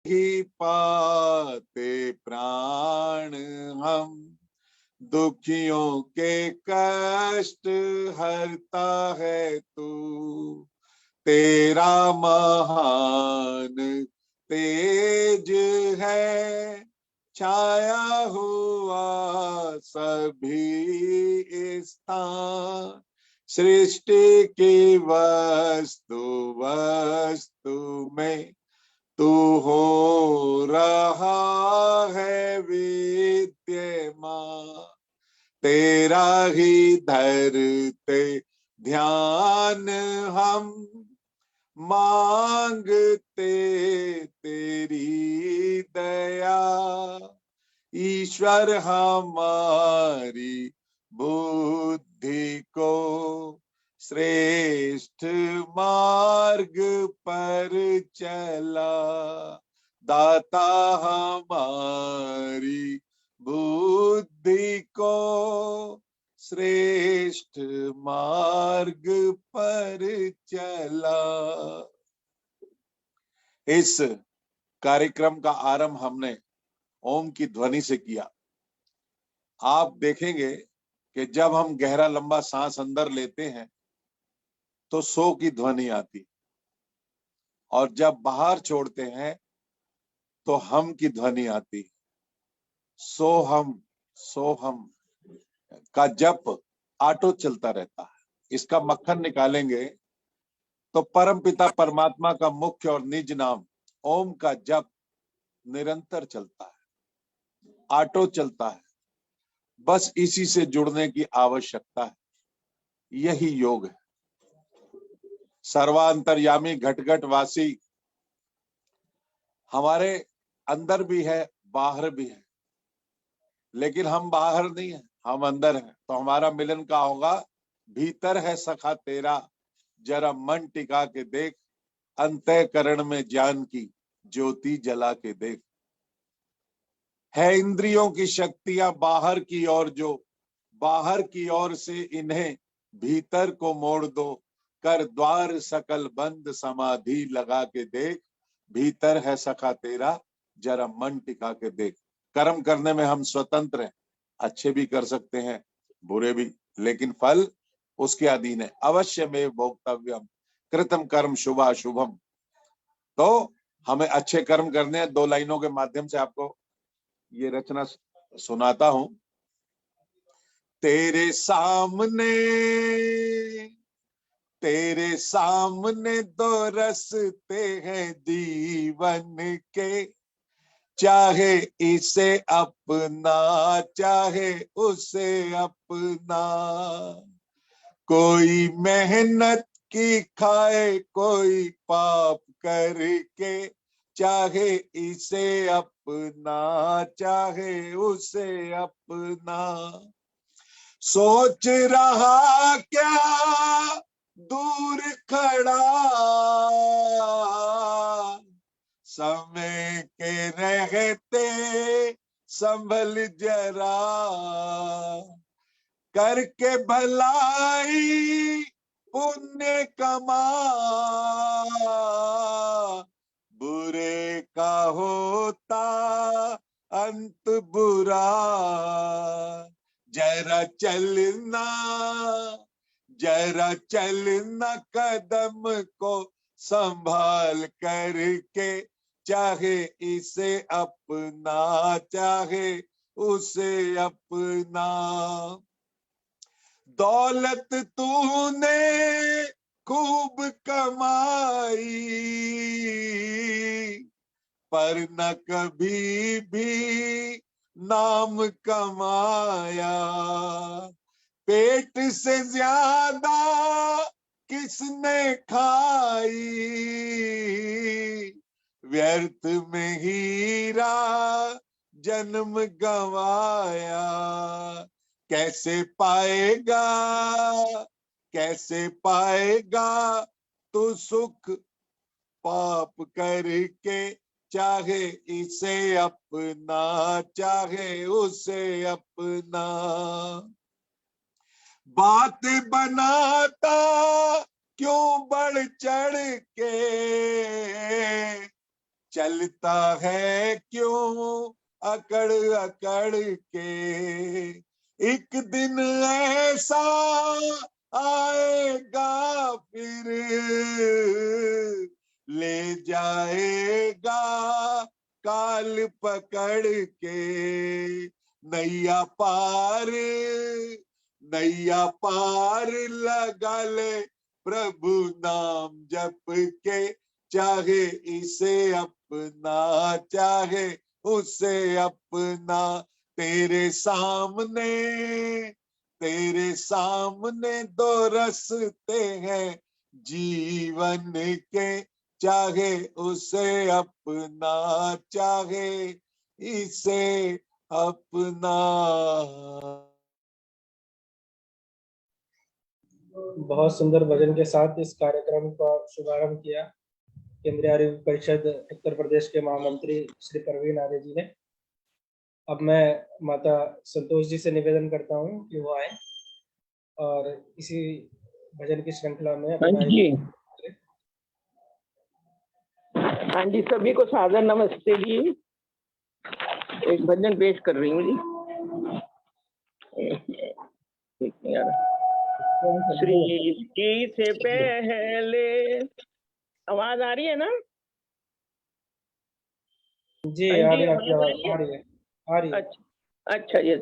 ही पाते प्राण हम, दुखियों के कष्ट हरता है तू। तेरा महान तेज है, छाया हुआ सभी स्थान। सृष्टि की वस्तु वस्तु में तू हो रहा है विद्यमान। तेरा ही धरते ध्यान हम, मांगते तेरी दया। ईश्वर हमारी बुद्धि को श्रेष्ठ मार्ग पर चला। दाता हमारी बुद्धि को श्रेष्ठ मार्ग पर चला। इस कार्यक्रम का आरंभ हमने ओम की ध्वनि से किया। आप देखेंगे कि जब हम गहरा लंबा सांस अंदर लेते हैं तो सो की ध्वनि आती, और जब बाहर छोड़ते हैं तो हम की ध्वनि आती। सोहम का जप ऑटो चलता रहता है। इसका मक्खन निकालेंगे तो परमपिता परमात्मा का मुख्य और निज नाम ओम का जप निरंतर चलता है, ऑटो चलता है। बस इसी से जुड़ने की आवश्यकता है। यही योग है। सर्वांतर्यामी घट घट वासी हमारे अंदर भी है, बाहर भी है, लेकिन हम बाहर नहीं है, हम अंदर हैं। तो हमारा मिलन का होगा, भीतर है सखा तेरा, जरा मन टिका के देख, अंतःकरण में ज्ञान की ज्योति जला के देख। है इंद्रियों की शक्तियां बाहर की ओर, जो बाहर की ओर से इन्हें भीतर को मोड़ दो, कर द्वार सकल बंद समाधि लगा के देख। भीतर है सखा तेरा, जरा मन टिका के देख। कर्म करने में हम स्वतंत्र हैं, अच्छे भी कर सकते हैं, बुरे भी, लेकिन फल उसके अधीन है। अवश्य में भोक्तव्यम कृतम कर्म शुभाशुभम। तो हमें अच्छे कर्म करने हैं। 2 लाइनों के माध्यम से आपको ये रचना सुनाता हूं। तेरे सामने 2 रस्ते हैं जीवन के, चाहे इसे अपना चाहे उसे अपना। कोई मेहनत की खाए, कोई पाप करके, चाहे इसे अपना चाहे उसे अपना। सोच रहा क्या दूर खड़ा, समय के रहते संभल जरा। करके भलाई पुण्य कमा, बुरे का होता अंत बुरा। जरा चलना कदम को संभाल करके, चाहे इसे अपना चाहे उसे अपना। दौलत तूने खूब कमाई, पर न कभी भी नाम कमाया। पेट से ज्यादा किसने खाई, व्यर्थ में हीरा जन्म गवाया। कैसे पाएगा तू सुख पाप करके, चाहे इसे अपना चाहे उसे अपना। बात बनाता क्यों बढ़ चढ़ के, चलता है क्यों अकड़ अकड़ के, एक दिन ऐसा आएगा फिर ले जाएगा काल पकड़ के, नैया पार लगा ले प्रभु नाम जप के, चाहे इसे अपना चाहे उसे अपना, तेरे सामने दो रस्ते हैं जीवन के, चाहे उसे अपना चाहे इसे अपना। बहुत सुंदर भजन के साथ इस कार्यक्रम का शुभारंभ किया केंद्रीय आर्य परिषद उत्तर प्रदेश के महामंत्री श्री प्रवीण आर्य जी ने। अब मैं माता संतोष जी से निवेदन करता हूं कि वो आए और इसी भजन की श्रृंखला में हाँ जी, सभी को सादर नमस्ते जी। एक भजन पेश कर रही हूँ जी। सृष्टि से पहले, आवाज आ रही है ना जी? आ रही है। अच्छा जी।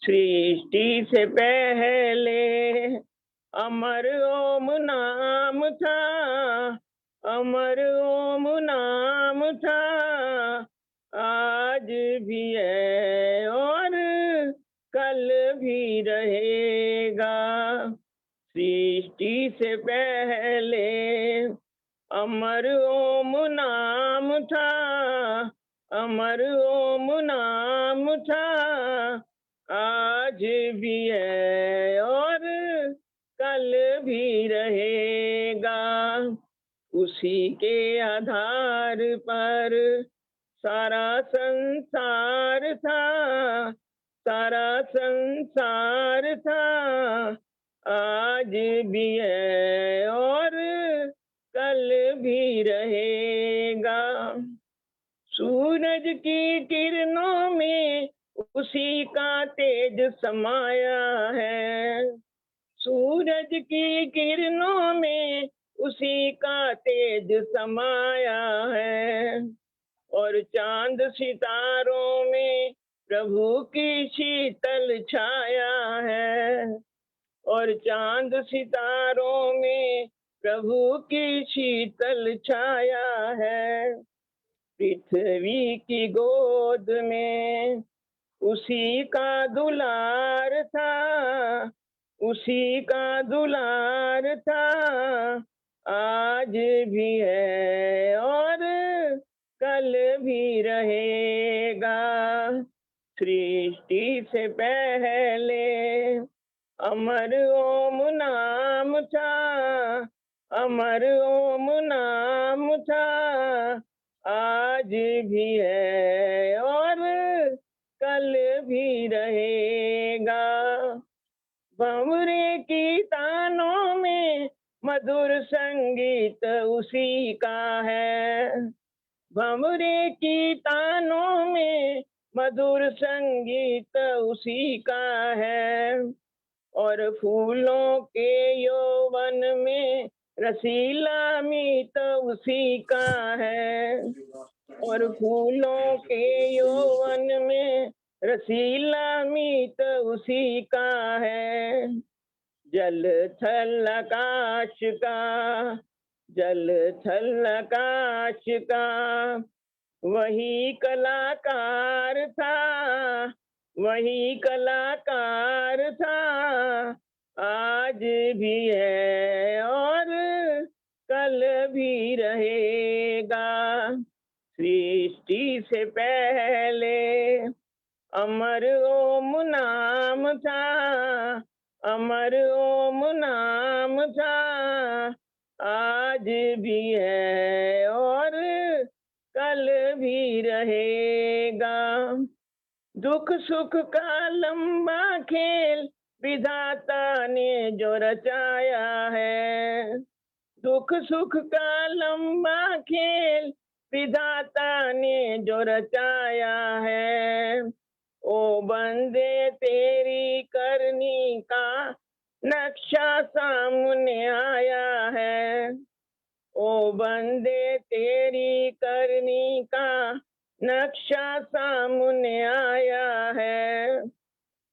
सृष्टि से पहले अमर ओम नाम था, अमर ओम नाम था, आज भी है और कल भी रहेगा। सृष्टि से पहले अमर ओम नाम था, अमर ओम नाम था, आज भी है और कल भी रहेगा। उसी के आधार पर सारा संसार था, सारा संसार था, आज भी है और कल भी रहेगा। सूरज की किरणों में उसी का तेज समाया है, सूरज की किरणों में उसी का तेज समाया है, और चांद सितारों में प्रभु की शीतल छाया है, और चांद सितारों में प्रभु की शीतल छाया है। पृथ्वी की गोद में उसी का दुलार था, उसी का दुलार था, आज भी है और कल भी रहेगा। सृष्टि से पहले अमर ओम नाम था, अमर ओम नाम था, आज भी है और कल भी रहेगा। भंवरे की तानों में मधुर संगीत उसी का है, भंवरे की तानों में मधुर संगीत उसी का है, और फूलों के यौवन में रसीला मीत उसी का है, और फूलों के यौवन में रसीला मीत उसी का है। जल थल आकाश का, जल थल आकाश का वही कलाकार था, वही कलाकार था, आज भी है और कल भी रहेगा। सृष्टि से पहले अमर ओम नाम था, अमर ओम नाम था, आज भी है और कल भी रहेगा। दुख सुख का लंबा खेल विधाता ने जो रचाया है, दुख सुख का लंबा खेल विधाता विधाता ने जो रचाया है। ओ बंदे तेरी करनी का नक्शा सामने आया है। ओ बंदे तेरी करनी का नक्शा सामने आया है।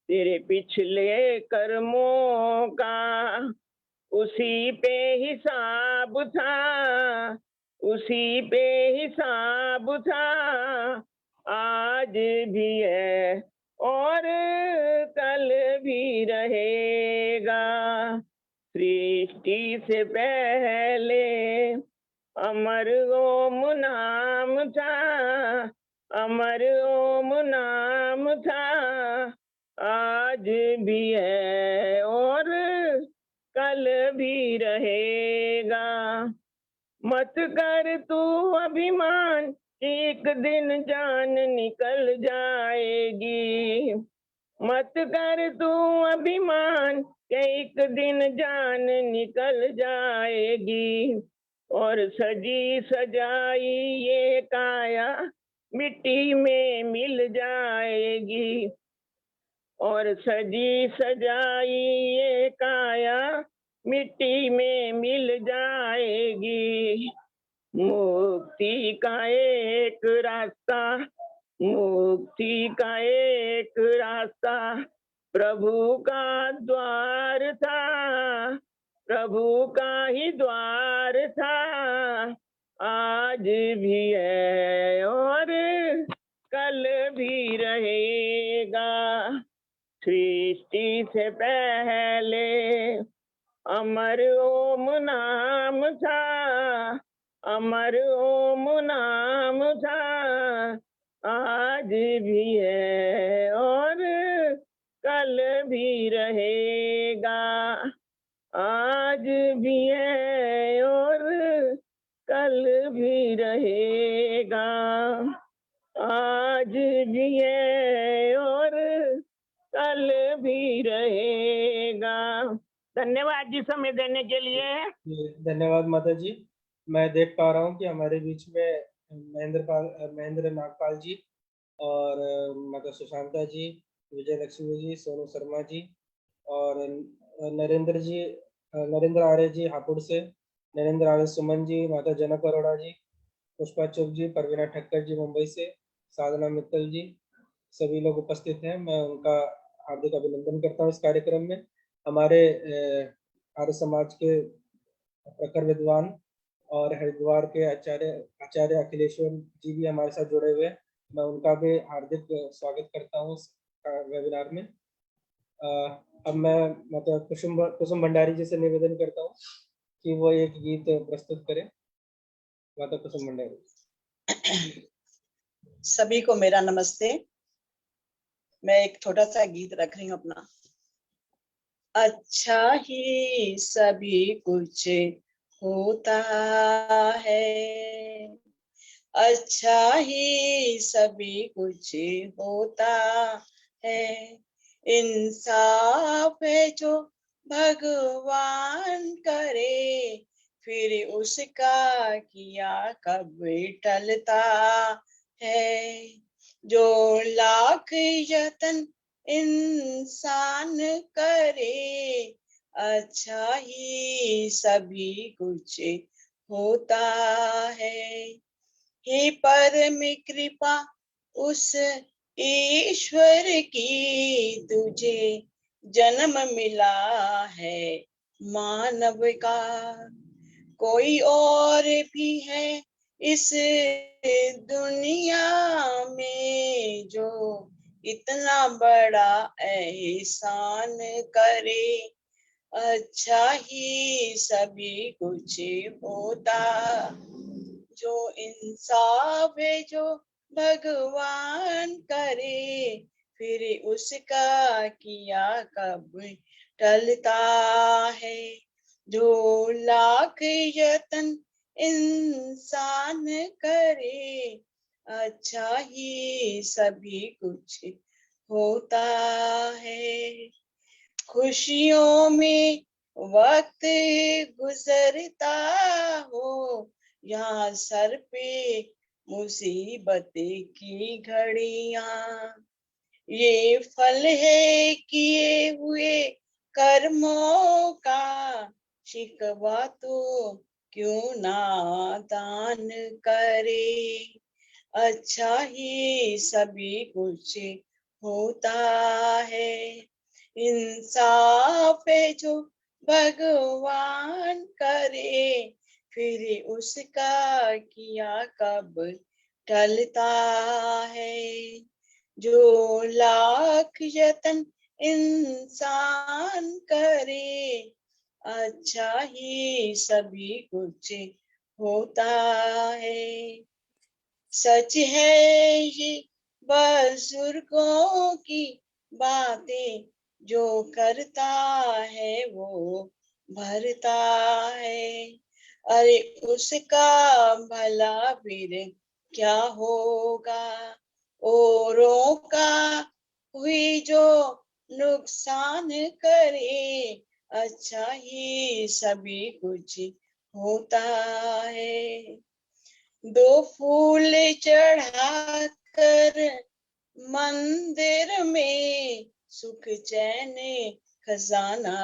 तेरे पिछले कर्मों का उसी पे हिसाब था, उसी पे हिसाब था, आज भी है और कल भी रहेगा। सृष्टि से पहले अमर ओम नाम था, अमर ओम नाम था, आज भी है और कल भी रहेगा। मत कर तू अभिमान, एक दिन जान निकल जाएगी। मत कर तू अभिमान, एक दिन जान निकल जाएगी। और सजी सजाई ये काया मिट्टी में मिल जाएगी। और सजी सजाई ये काया मिट्टी में मिल जाएगी। मुक्ति का एक रास्ता, मुक्ति का एक रास्ता प्रभु का द्वार था, प्रभु का ही द्वार था, आज भी है और कल भी रहेगा। सृष्टि से पहले अमर ओम नाम था, अमर ओम नाम था, आज भी है और कल भी रहेगा। आज भी है और कल भी रहेगा। आज भी है और कल भी रहेगा। धन्यवाद जी समय देने के लिए। धन्यवाद माता जी। मैं देख पा रहा हूँ कि हमारे बीच में महेंद्र नागपाल जी और माता सुशांता जी, विजय लक्ष्मी जी, सोनू शर्मा जी और नरेंद्र आर्य जी हापुड़ से, नरेंद्र आर्य सुमन जी, माता जनक अरोड़ा जी, पुष्पा चुग जी, परवीना ठक्कर जी मुंबई से, साधना मित्तल जी, सभी लोग उपस्थित हैं। मैं उनका हार्दिक अभिनंदन करता हूँ इस कार्यक्रम में। हमारे आर्य समाज के प्रखर विद्वान और हरिद्वार के आचार्य अखिलेश्वर जी भी हमारे साथ जुड़े हुए हैं। मैं उनका भी हार्दिक स्वागत करता हूँ इस वेबिनार में। अब मैं मतलब कुसुम भंडारी जी से निवेदन करता हूँ कि वो एक गीत प्रस्तुत करें। माता कुसुम भंडारी। सभी को मेरा नमस्ते। मैं एक छोटा सा गीत रख रही हूँ अपना। अच्छा ही सभी कुछ होता है, अच्छा ही सभी कुछ होता है, इंसाफ है जो भगवान करे, फिर उसका किया कब टलता है। जो लाख यतन इंसान करे, अच्छा ही सभी कुछ होता है। हे परम कृपा उस ईश्वर की, तुझे जन्म मिला है मानव का। कोई और भी है इस दुनिया में जो इतना बड़ा एहसान करे, अच्छा ही सभी कुछ होता। जो इंसाफ है जो भगवान करे, फिर उसका किया कब टलता है। जो लाख यतन इंसान करे, अच्छा ही सभी कुछ होता है। खुशियों में वक्त गुजरता हो, यहाँ सर पे मुसीबत की घड़ियां। ये फल है किए हुए कर्मों का, शिकवा तो क्यों ना दान करे। अच्छा ही सभी कुछ होता है, इंसाफ है जो भगवान करे, फिर उसका किया कब टलता है। जो लाख यतन इंसान करे, अच्छा ही सभी कुछ होता है। सच है ये बुजुर्गों की बातें, जो करता है वो भरता है। अरे उसका भला फिर क्या होगा, औरों का हुई जो नुकसान करे, अच्छा ही सभी कुछ होता है। दो फूल चढ़ाकर मंदिर में सुख चैन खजाना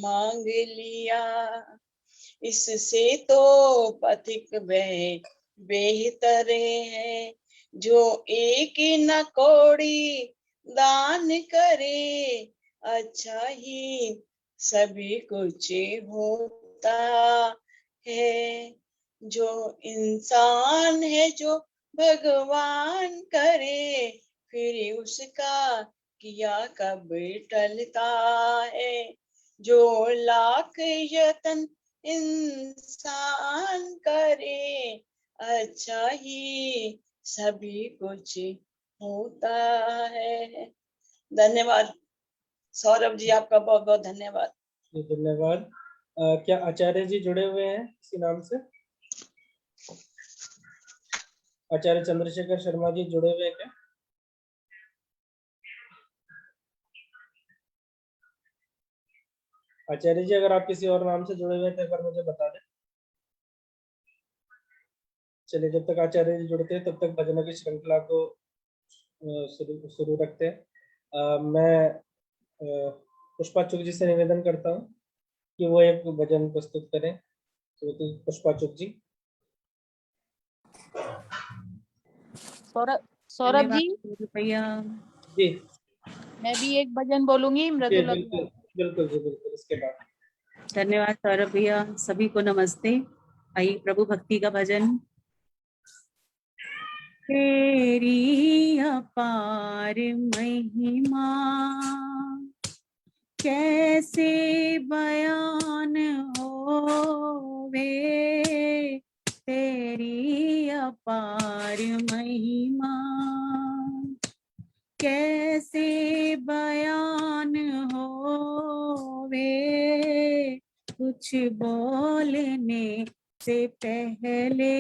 मांग लिया, इससे तो पथिक बेहतर है, जो एक न कौड़ी दान करे, अच्छा ही सभी कुछ होता है। जो इंसान है जो भगवान करे, फिर उसका किया कब टलता है। जो लाख यतन इंसान करे, अच्छा ही सभी कुछ होता है। धन्यवाद सौरभ जी, आपका बहुत बहुत धन्यवाद। जी धन्यवाद। क्या आचार्य जी जुड़े हुए हैं इसी नाम से? आचार्य चंद्रशेखर शर्मा जी जुड़े हुए हैं क्या? आचार्य जी अगर आप किसी और नाम से जुड़े हुए हैं तो एक बार मुझे बता दें। चलिए, जब तक आचार्य जी जुड़ते हैं तब तक भजनों की श्रृंखला को शुरू रखते हैं। मैं पुष्पा चुग जी से निवेदन करता हूँ कि वो एक भजन प्रस्तुत करें। श्रीमती पुष्पा चुग जी। सौरभ जी, रुपया जी मैं भी एक भजन बोलूंगी मृदुला। बिल्कुल बिल्कुल जी बिल्कुल। इसके बाद धन्यवाद सौरभ भैया। सभी को नमस्ते। आइए प्रभु भक्ति का भजन। तेरी अपार महिमा कैसे बयान होवे, तेरी अपार महिमा कैसे बयान होवे, कुछ बोलने से पहले,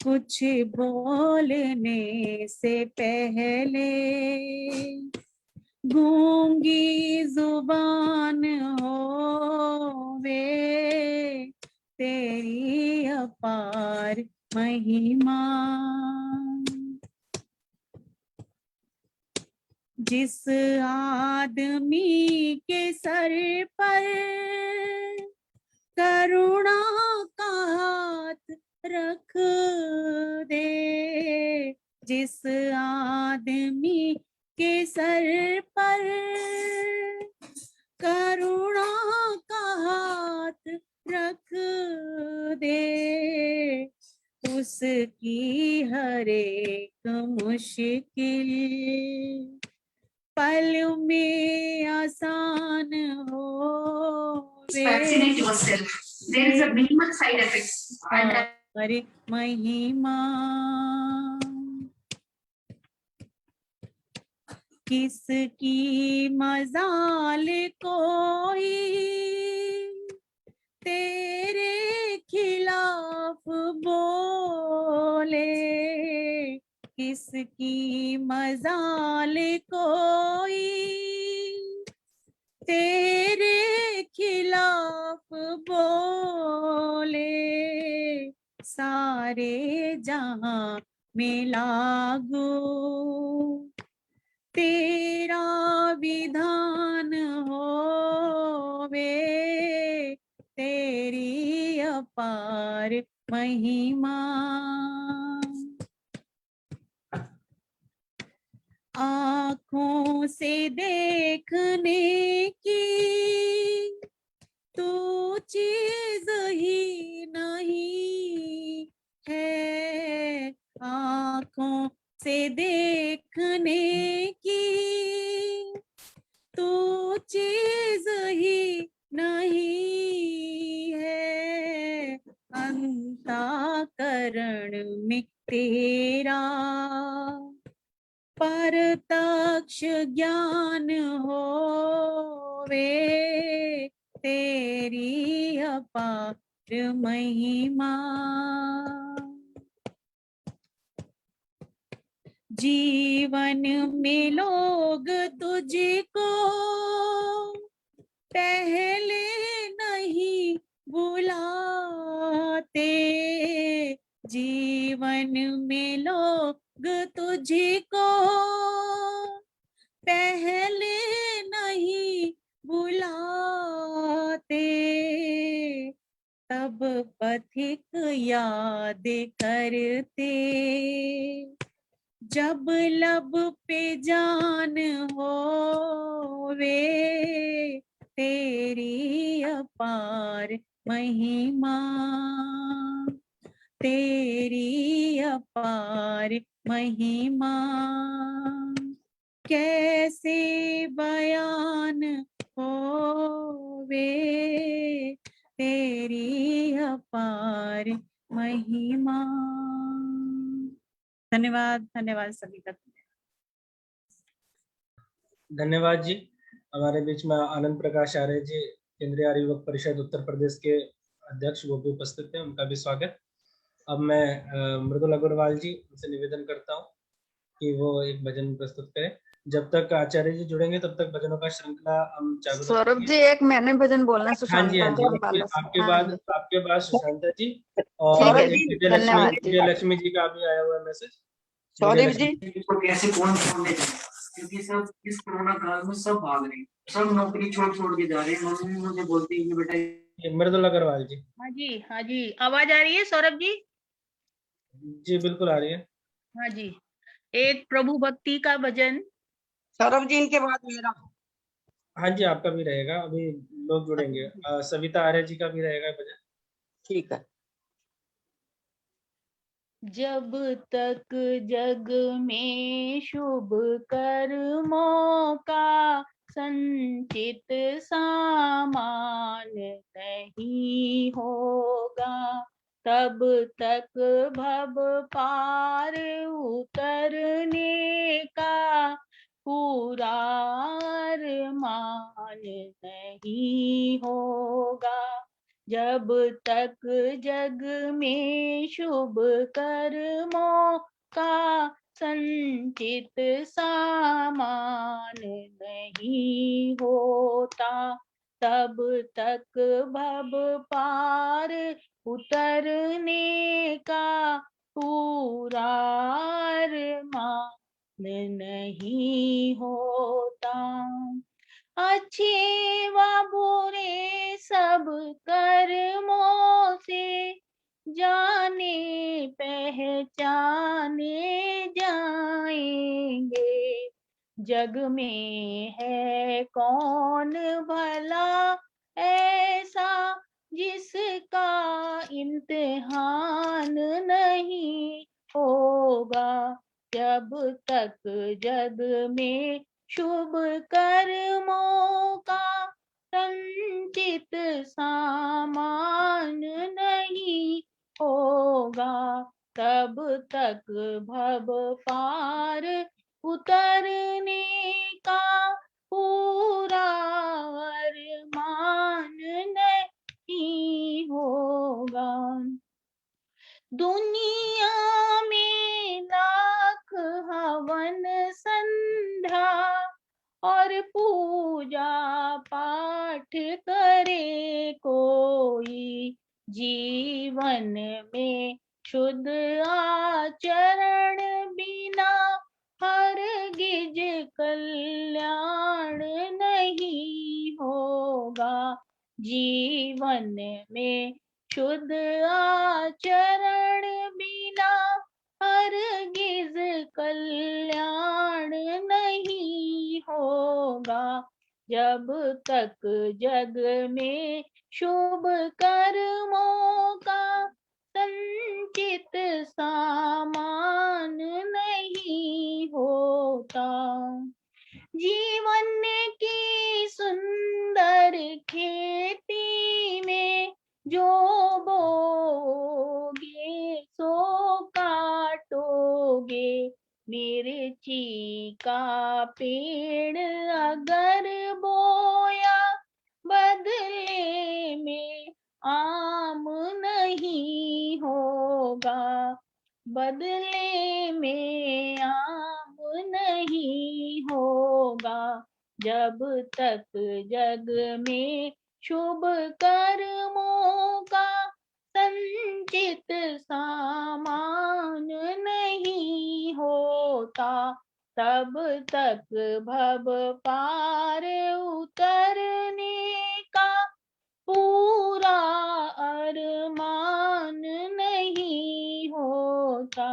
कुछ बोलने से पहले गूंगी जुबान होवे, तेरी अपार महिमा। जिस आदमी के सर पर करुणा का हाथ रख दे, जिस आदमी के सर पर करुणा का हाथ रख दे, उसकी हर एक मुश्किल पल में आसान हो। Vaccinate yourself. There is a minimal side effects. हरे महिमा किसकी मजाल कोई तेरे खिलाफ बोले, किसकी मजाल कोई तेरे खिलाफ बोले, सारे जहां में लागू। तेरा विधान होवे, तेरी अपार महिमा। आँखों से देखने की तो चीज ही नहीं है, आँखों से देखने की तो चीज ही नहीं है, अंतःकरण में तेरा परतक्ष ज्ञान होवे, तेरी अपार महिमा। जीवन में लोग तुझको पहले नहीं बुलाते, जीवन में लोग तुझको पहले नहीं बुलाते, तब पथिक याद करते, जब लब पे जान होवे, तेरी अपार महिमा, तेरी अपार महिमा। कैसे बयान होवे, तेरी अपार महिमा। धन्यवाद, धन्यवाद सभी का। धन्यवाद जी। हमारे बीच में आनंद प्रकाश आर्य जी, केंद्रीय आर्य युवक परिषद उत्तर प्रदेश के अध्यक्ष, वो भी उपस्थित हैं, उनका भी स्वागत। अब मैं मृदुल अग्रवाल जी उनसे निवेदन करता हूँ कि वो एक भजन प्रस्तुत करें। जब तक आचार्य जी जुड़ेंगे तब तक भजनों का श्रृंखला हम चालू सौरभ रखेंगे। जी, एक मैंने भजन बोलना है, हाँ जी, हाँ सुशांता जी, जी वाला से। आपके बाद सुशांता जी ठीक और है एक जी, धन्यवाद जी। विजयलक्ष्मी जी का भी आया हुआ मैसेज। सौरभ जी, तो कैसे कौन छोड़ने जाए, क्योंकि सब इस कोरोना काल में सब भाग रहे हैं, सब नौकरी छोड़ के जा रहे हैं। मम्मी मुझे बोलती है कि बेटा। मृदुल अग्रवाल जी। हाँ जी, हाँ जी, आवाज आ रही है सौरभ जी? जी बिल्कुल आ रही है। हाँ जी, एक प्रभु भक्ति का भजन। सौरभ जी इनके बाद मेरा। हाँ जी, आपका भी रहेगा, अभी लोग जुड़ेंगे। सविता आर्य जी का भी रहेगा भजन। ठीक है। जब तक जग में शुभ कर्मों का संचित सामान नहीं होगा, तब तक भव पार उतरने का पूरा अरमान नहीं होगा। जब तक जग में शुभ कर्मों का संचित सामान नहीं होता, तब तक भव पार उतरने का पूरा अरमान नहीं होता। अच्छे व बुरे सब कर्मों से जाने पहचाने जाएंगे, जग में है कौन भला ऐसा जिसका इम्तिहान नहीं होगा। जब तक जग में शुभ कर्मों का संचित सामान नहीं होगा, तब तक भव पार उतरने का पूरा अरमान नहीं होगा। दुनिया में लाख हवन संध्या और पूजा पाठ करे कोई, जीवन में शुद्ध आचरण बिना हरगिज कल्याण नहीं होगा। जीवन में शुद्ध आचरण बिना हरगिज कल्याण नहीं होगा। जब तक जग में शुभ कर्मों का संचित सामान नहीं होता। जीवन की सुंदर खेती में जो बोगे सो काटोगे। मिर्ची का पेड़ अगर बोया बदले में आम नहीं होगा। बदले में आम नहीं होगा। जब तक जग में शुभ कर्मों का संचित सामान नहीं होता, तब तक भव पार उतरने का पूरा अरमान नहीं होता।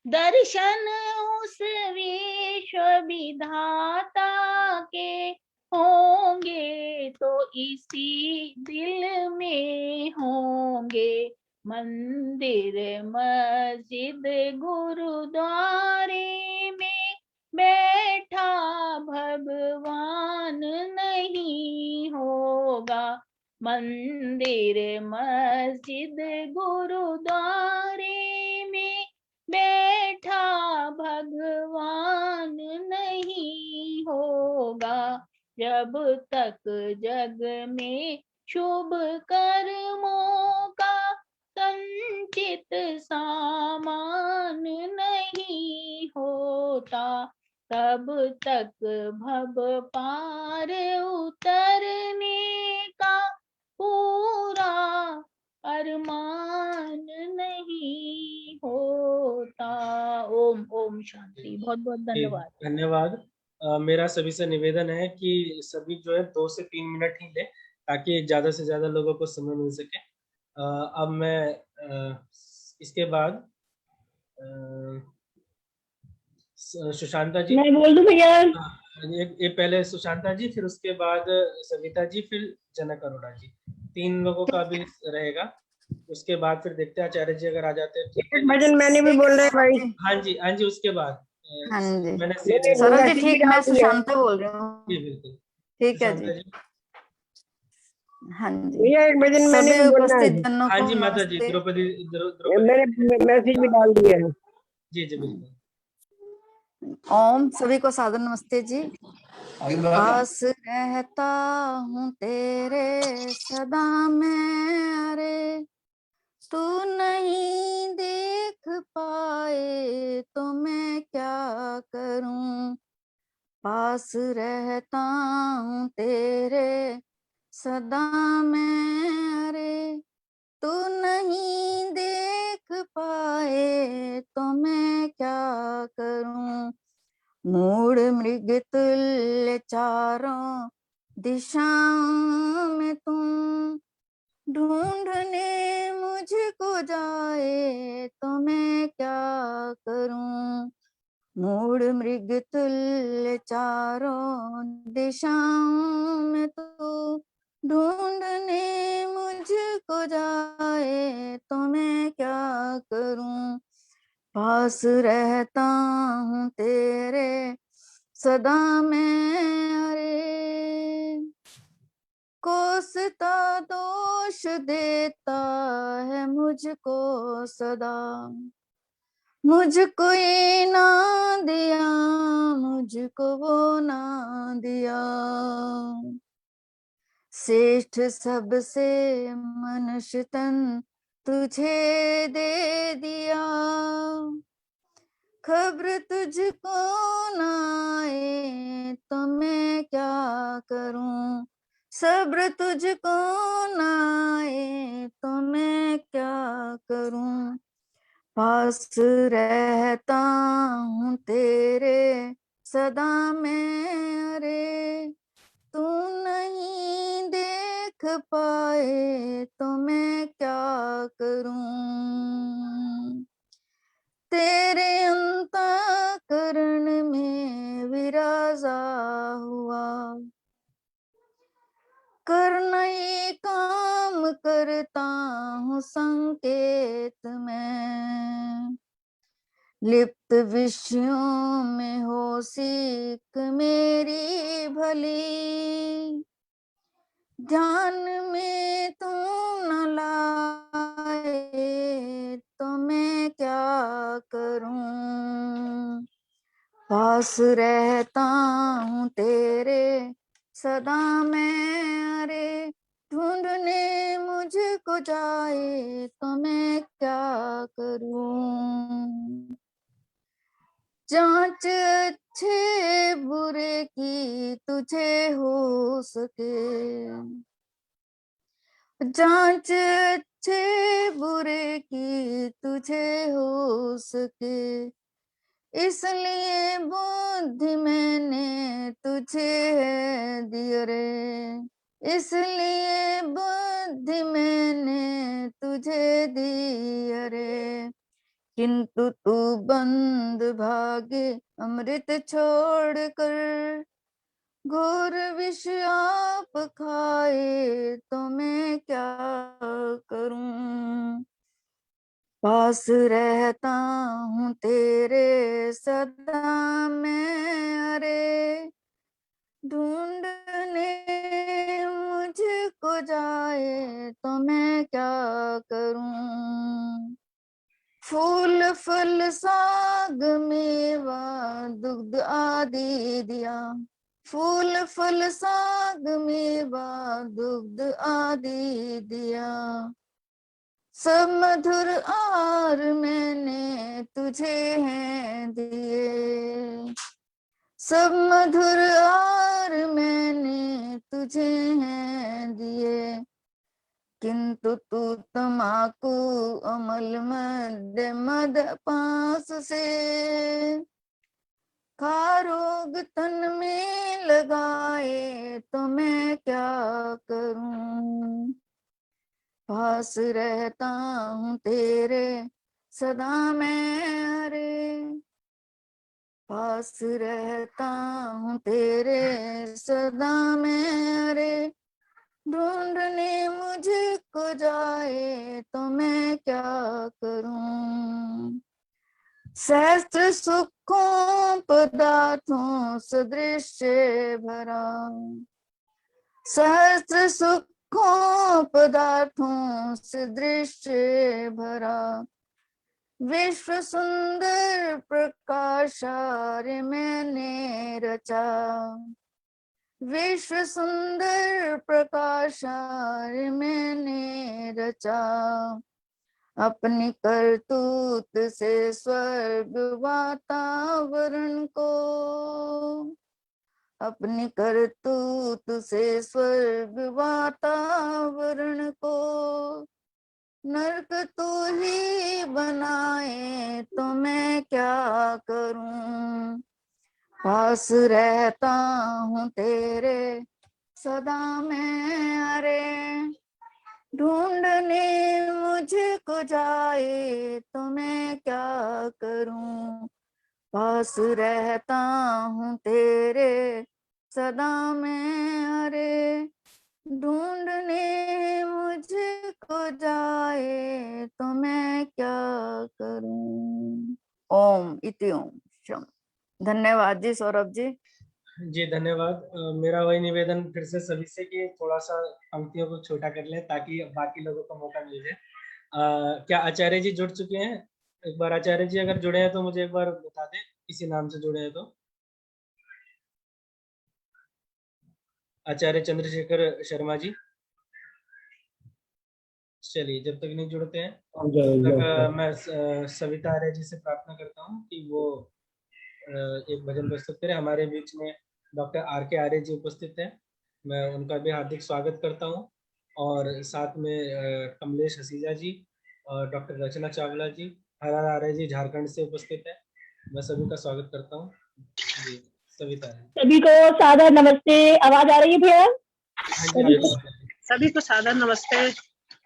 दर्शन उस विश्व विधाता के होंगे तो इसी दिल में होंगे। मंदिर मस्जिद गुरुद्वारे में बैठा भगवान नहीं होगा। मंदिर मस्जिद गुरुद्वारे में बैठा भगवान नहीं होगा। जब तक जग में शुभ कर्मों का संचित सामान नहीं होता, तब तक भव पार उतरने का पूरा अरमान नहीं होता। ओम ओम शांति। बहुत बहुत धन्यवाद। धन्यवाद। मेरा सभी से निवेदन है कि सभी जो है 2 से 3 मिनट ही ले, ताकि ज्यादा से ज्यादा लोगों को समय मिल सके। अब मैं इसके बाद सुशांता जी, मैं बोल दूं भैया? ये पहले सुशांता जी, फिर उसके बाद सविता जी, फिर जनक अरोड़ा जी, 3 लोगों का भी रहेगा। उसके बाद फिर देखते हैं आचार्य जी अगर आ जाते हैं। ठीक है, भजन मैंने भी बोल रहे भाई। हाँ जी, हाँ जी, उसके बाद हाँ जी, मैंने सौरभ जी ठीक, मैं सुशांता बोल रही हूँ। जी बिल्कुल, ठीक है सुशांता जी। हाँ जी, भैया एक भजन मैंने सभी भी बोलना है। उपस्थित जनों हाँ को जी माता जी, नमस्ते। द्रौपदी मैंने मैसेज भी डाल दिया है। जी जी बिल्कुल। ओम, सभी को सादर नमस्ते जी। पास रहता हूँ तेरे सदा मैं, अरे तू नहीं देख पाए तो मैं क्या करूं। पास रहता हूँ तेरे सदा मैं, अरे तू नहीं देख पाए तो मैं क्या करूं। मूड मृग तुल्य चारों दिशाओं में तुम, ढूंढने मुझको जाए तो मैं क्या करूं। मूड मृग तुल्य चारों दिशाओं में तू, ढूंढने मुझको जाए तो मैं क्या करूं। पास रहता हूँ तेरे सदा मैं, अरे कोसता दोष देता है मुझको सदा। मुझको ये ना दिया, मुझको वो ना दिया। श्रेष्ठ सबसे मनुष्य तन तुझे दे दिया। खबर तुझको ना आए तो मैं क्या करूं। सब्र तुझको नाए तो मैं क्या करूं, पास रहता हूँ तेरे सदा मैं, अरे तू नहीं देख पाए तो मैं क्या करूं, तेरे अंतःकरण में विराजा हुआ, करना ये काम करता हूँ संकेत में, लिप्त विषयों में हो सीख मेरी भली, ध्यान में तू न लाए तो मैं क्या करूं, पास रहता हूँ तेरे सदा मैं, अरे ढूंढने मुझको जाए तो मैं क्या करूं, जांच अच्छे बुरे की तुझे हो सके, जांच अच्छे बुरे की तुझे हो सके, इसलिए बुद्धि मैंने तुझे है दी रे, इसलिए बुद्धि मैंने तुझे दी रे, किंतु तू बंद भागे अमृत छोड़कर, घोर विष आप खाए तो मैं क्या करूं, पास रहता हूँ तेरे सदा मैं, अरे ढूंढने मुझको जाए तो मैं क्या करूं, फूल फल साग मेवा दुग्ध आदि दिया, फूल फल साग मेवा दुग्ध आदि दिया, सब मधुर आर मैंने तुझे हैं दिए, सब मधुर आर मैंने तुझे हैं दिए, किंतु तू तमाकू अमल मद मद पास से, खा रोग तन में लगाए तो मैं क्या करूं, पास रहता हूँ तेरे सदा मैं, अरे पास रहता हूँ तेरे सदा मैं, अरे ढूंढने मुझको जाए तो मैं क्या करूं, सहस्त्र सुखों पदार्थों सदृश भरा, सहस्त्र सुखों पदार्थों सदृश भरा, विश्व सुंदर प्रकाशार्य मैंने रचा, विश्व सुंदर प्रकाशार्य मैंने रचा, अपनी करतूत से स्वर्ग वातावरण को, अपनी करतूत से स्वर्ग वातावरण को, नरक तू ही बनाए तो मैं क्या करूं, पास रहता हूँ तेरे सदा मैं, अरे ढूंढने मुझको जाए तो मैं क्या करूं, पास रहता हूँ तेरे सदा मैं, अरे ढूंढने मुझको जाए तो मैं क्या करूं, ओम इति ओम शम। धन्यवाद जी सौरभ जी। जी धन्यवाद। मेरा वही निवेदन फिर से सभी से कि थोड़ा सा पंक्तियों को छोटा कर लें ताकि बाकी लोगों को मौका मिल जाए। क्या आचार्य जी जुड़ चुके हैं? एक बार आचार्य जी अगर जुड़े हैं तो मुझे एक बार बता दें, किसी नाम से जुड़े हैं तो। आचार्य चंद्रशेखर शर्मा जी, चलिए जब तक नहीं जुड़ते हैं तब तक मैं सविता आर्य जी से प्रार्थना करता हूँ कि वो एक भजन प्रस्तुत करें। हमारे बीच में डॉक्टर आर के आर्य जी उपस्थित हैं, मैं उनका भी हार्दिक स्वागत करता हूँ। और साथ में कमलेश हसीजा जी और डॉक्टर रचना चावला जी, RRRA जी झारखंड से उपस्थित है। मैं सभी का स्वागत करता हूँ जी। सविता सभी को सादर नमस्ते। आवाज आ रही है भैया? सभी को सादर नमस्ते।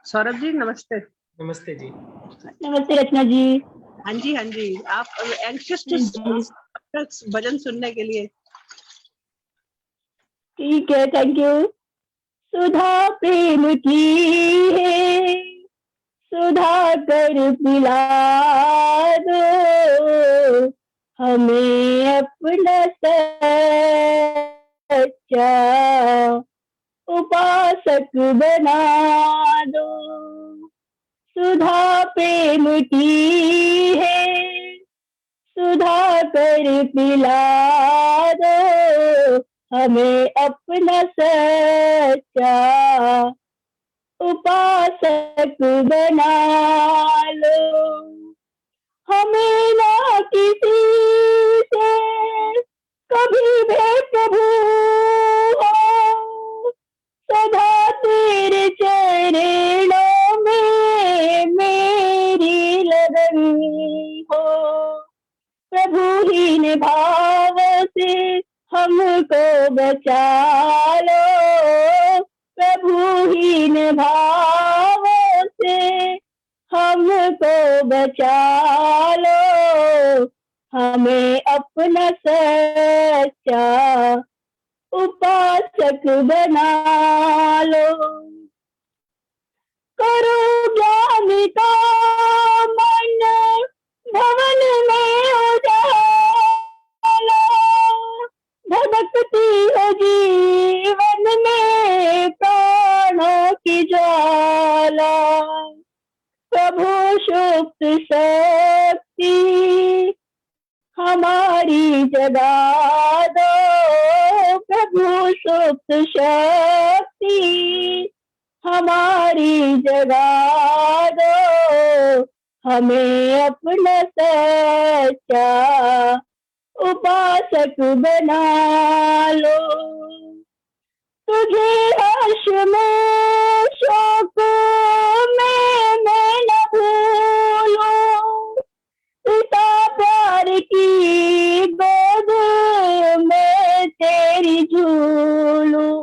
सौरभ जी नमस्ते। नमस्ते जी। नमस्ते रचना जी। हाँ जी हाँ जी, आप एंशियस भजन सुनने के लिए। ठीक है, थैंक यू। सुधा प्रेम की है, सुधा कर पिला दो हमें अपना सच्चा उपासक बना दो। सुधा प्रेम की है, सुधा कर पिला दो हमें अपना सच्चा उपासक बना लो। हमें ना किसी से कभी भेंट प्रभु हो, सदा तेरे चरणों में मेरी लगन हो। प्रभुहीन भाव से हमको बचा लो, प्रभुहीन भाव से हमको बचा लो, हमें अपना सच्चा उपासक बना लो। करो ज्ञान का मन भवन में उजाला, भटकती हो जीवन में प्राणों की ज्वाला। प्रभु सुप्त शक्ति हमारी जगा दो, प्रभु सुप्त शक्ति हमारी जगा दो, हमें अपना सच्चा उपासक बना लो। तुझे हर्ष में शोक में मैं न भूलूं, पिता प्यार की गोद में तेरी झूलूं।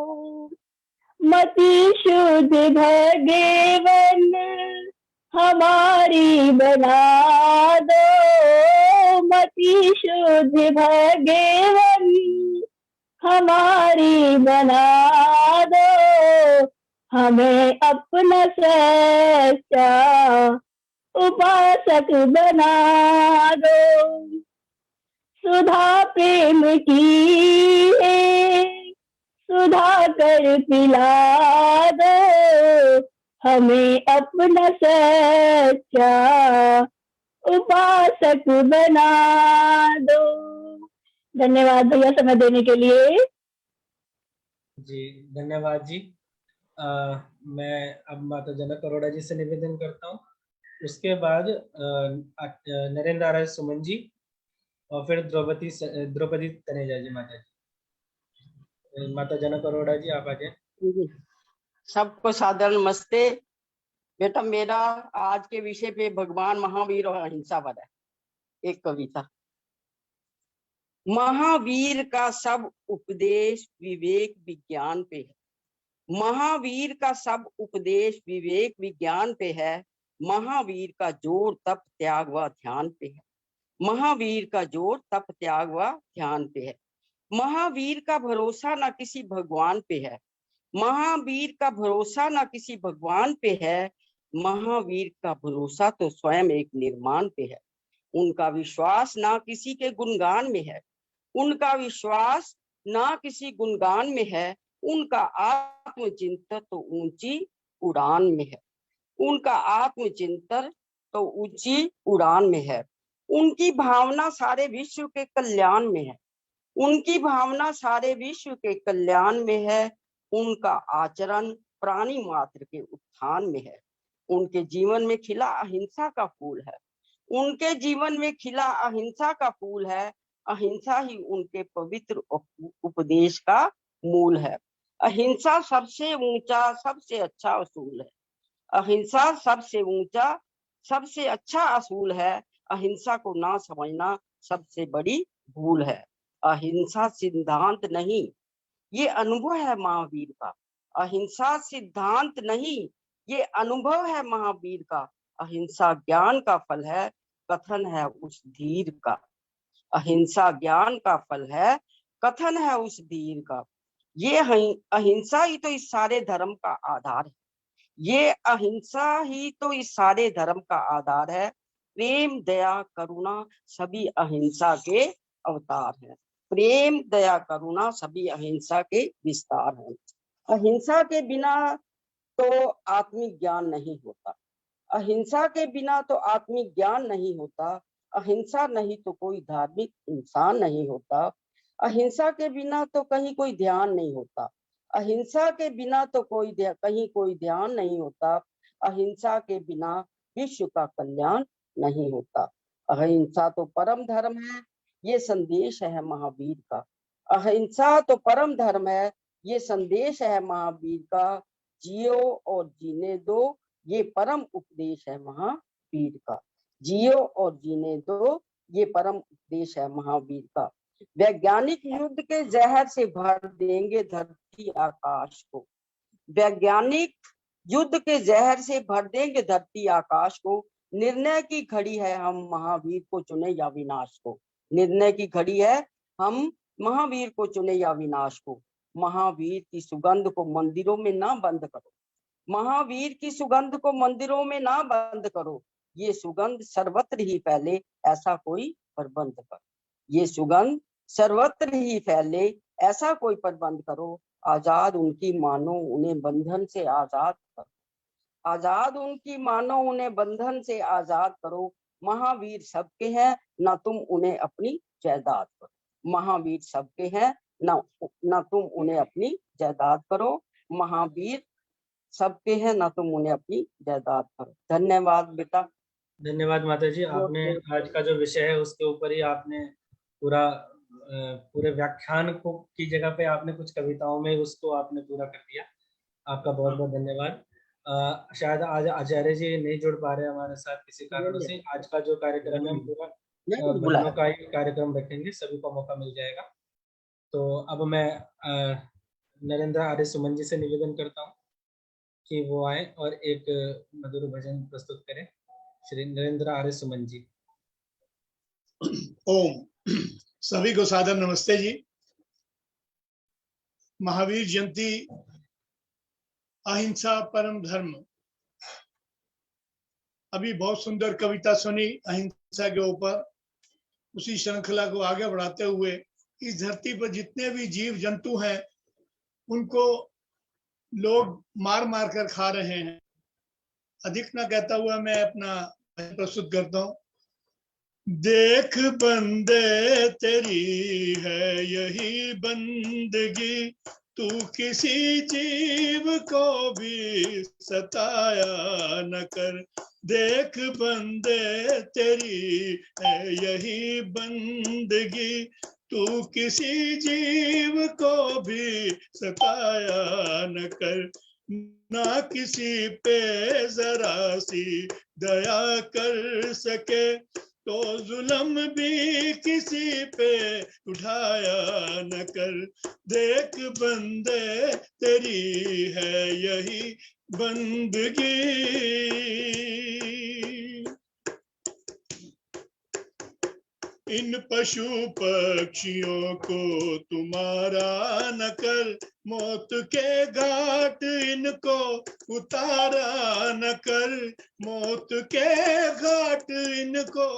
मति शुद्ध भगवन हमारी बना दो, मति शुद्ध भगवन हमारी बना दो, हमें अपना सच्चा उपासक बना दो। सुधा प्रेम की है, सुधा कर पिला दो हमें अपना सच्चा उपासक बना दो। धन्यवाद भैया समय देने के लिए। जी धन्यवाद जी। मैं अब माता जनक अरोड़ा जी से निवेदन करता हूँ, उसके बाद नरेंद्र आर्य सुमन जी और फिर द्रौपदी तनेजा जी। माता जनक अरोड़ा जी आप आ जाए। सबको सादर नमस्ते। बेटा मेरा आज के विषय पे भगवान महावीर और अहिंसा पर है एक कविता। महावीर का सब उपदेश विवेक विज्ञान पे है, महावीर का सब उपदेश विवेक विज्ञान पे है। महावीर का जोर तप त्याग व ध्यान पे है, महावीर का जोर तप त्याग व ध्यान पे है। महावीर का भरोसा ना किसी भगवान पे है, महावीर का भरोसा ना किसी भगवान पे है। महावीर का भरोसा तो स्वयं एक निर्माण पे है। उनका विश्वास ना किसी के गुणगान में है, उनका विश्वास ना किसी गुणगान में है। उनका आत्मचिंतन तो ऊंची उड़ान में है, उनका आत्मचिंतन तो ऊंची उड़ान में है। उनकी भावना सारे विश्व के कल्याण में है, उनकी भावना सारे विश्व के कल्याण में है। उनका आचरण प्राणी मात्र के उत्थान में है। उनके जीवन में खिला अहिंसा का फूल है, उनके जीवन में खिला अहिंसा का फूल है। अहिंसा ही उनके पवित्र उपदेश का मूल है। अहिंसा सबसे ऊंचा सबसे अच्छा असूल है। अहिंसा सबसे ऊंचा सबसे अच्छा असूल है। अहिंसा को ना समझना सबसे बड़ी भूल है। अहिंसा सिद्धांत नहीं, ये अनुभव है महावीर का। अहिंसा सिद्धांत नहीं, ये अनुभव है महावीर का। अहिंसा ज्ञान का फल है, कथन है उस धीर का। अहिंसा ज्ञान का फल है, कथन है उस धीर का। ये अहिंसा ही तो इस सारे धर्म का आधार है। ये अहिंसा ही तो इस सारे धर्म का आधार है। प्रेम दया करुणा सभी अहिंसा के अवतार हैं। प्रेम दया करुणा सभी अहिंसा के विस्तार हैं। अहिंसा के बिना तो आत्मिक ज्ञान नहीं होता। अहिंसा के बिना तो आत्मिक ज्ञान नहीं होता। अहिंसा नहीं तो कोई धार्मिक इंसान नहीं होता। अहिंसा के बिना तो कहीं कोई ध्यान नहीं होता। अहिंसा के बिना तो कहीं कोई ध्यान नहीं होता। अहिंसा के बिना विश्व का कल्याण नहीं होता। अहिंसा तो परम धर्म है, ये संदेश है महावीर का। अहिंसा तो परम धर्म है, ये संदेश है महावीर का। जियो और जीने दो, ये परम उपदेश है महावीर का। जियो और जीने दो, ये परम उपदेश है महावीर का। वैज्ञानिक युद्ध के जहर से भर देंगे धरती आकाश को। वैज्ञानिक युद्ध के जहर से भर देंगे धरती आकाश को। निर्णय की घड़ी है, हम महावीर को चुने या विनाश को। निर्णय की घड़ी है, हम महावीर को चुने या विनाश को। महावीर की सुगंध को मंदिरों में ना बंद करो। महावीर की सुगंध को मंदिरों में ना बंद करो। ये सुगंध सर्वत्र ही फैले, ऐसा कोई प्रबंध करो। ये सुगंध सर्वत्र ही फैले, ऐसा कोई प्रबंध करो। आजाद उनकी मानो, उन्हें बंधन से आजाद करो। आजाद उनकी मानो, उन्हें बंधन से आजाद करो। महावीर सबके हैं, ना तुम उन्हें अपनी जायदाद करो। महावीर सबके हैं, ना तुम उन्हें अपनी जायदाद करो। महावीर सबके हैं, ना तुम उन्हें अपनी जायदाद करो। धन्यवाद बेटा। धन्यवाद माता जी। आपने आज का जो विषय है उसके ऊपर ही आपने पूरे व्याख्यान को की जगह पे आपने कुछ कविताओं में उसको आपने पूरा कर दिया। आपका बहुत बहुत धन्यवाद। शायद आज आचार्य जी नहीं जुड़ पा रहे हमारे साथ किसी कारणों से। आज का जो कार्यक्रम है हम पूरा बहनों का ही कार्यक्रम रखेंगे, सभी को मौका मिल जाएगा। तो अब मैं नरेंद्र आर्य सुमन जी से निवेदन करता हूँ कि वो आए और एक मधुर भजन प्रस्तुत करें। श्री नरेंद्र आर्य सुमन जी। ओम। सभी को सादर नमस्ते जी। महावीर जयंती, अहिंसा परम धर्म। अभी बहुत सुंदर कविता सुनी अहिंसा के ऊपर। उसी श्रृंखला को आगे बढ़ाते हुए इस धरती पर जितने भी जीव जंतु हैं उनको लोग मार मार कर खा रहे हैं। अधिक न कहता हुआ मैं अपना प्रस्तुत करता हूँ। देख बंदे तेरी है यही बंदगी, तू किसी जीव को भी सताया न कर। देख बंदे तेरी है यही बंदगी, तू किसी जीव को भी सताया न कर। ना किसी पे जरा सी दया कर सके, तो जुल्म भी किसी पे उठाया न कर। देख बंदे तेरी है यही बंदगी, इन पशु पक्षियों को तुम्हारा न कर। मौत के घाट इनको उतारा न कर। मौत के घाट इनको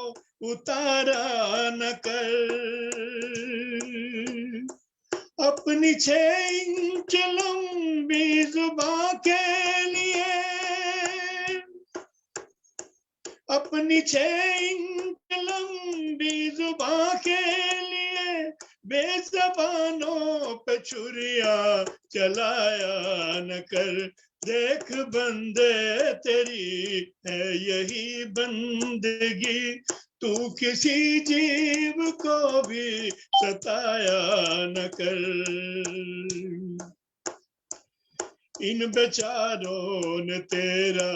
उतारा न कर। अपनी 6 इंच लंबी जुबां के लिए, अपनी 6 इंच लंबी जुबां के लिए बेज़बानों पे छुरियां चलाया न कर। देख बंदे तेरी है यही बंदगी, तू किसी जीव को भी सताया न कर। इन बेचारों ने तेरा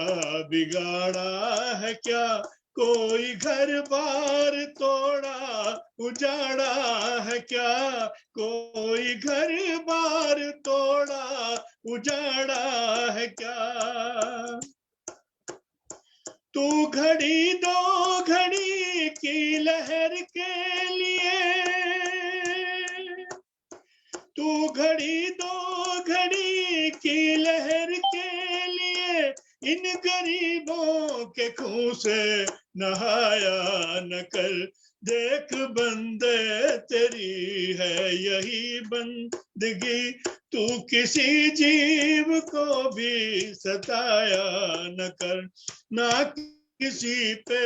बिगाड़ा है क्या, कोई घर बार तोड़ा उजाड़ा है क्या, कोई घर बार तोड़ा उजाड़ा है क्या। तू घड़ी दो घड़ी की लहर के लिए, तू घड़ी दो घड़ी की लहर के लिए इन गरीबों के खून से नहाया न कर। देख बंदे तेरी है यही बंदगी, तू किसी जीव को भी सताया न कर। ना किसी पे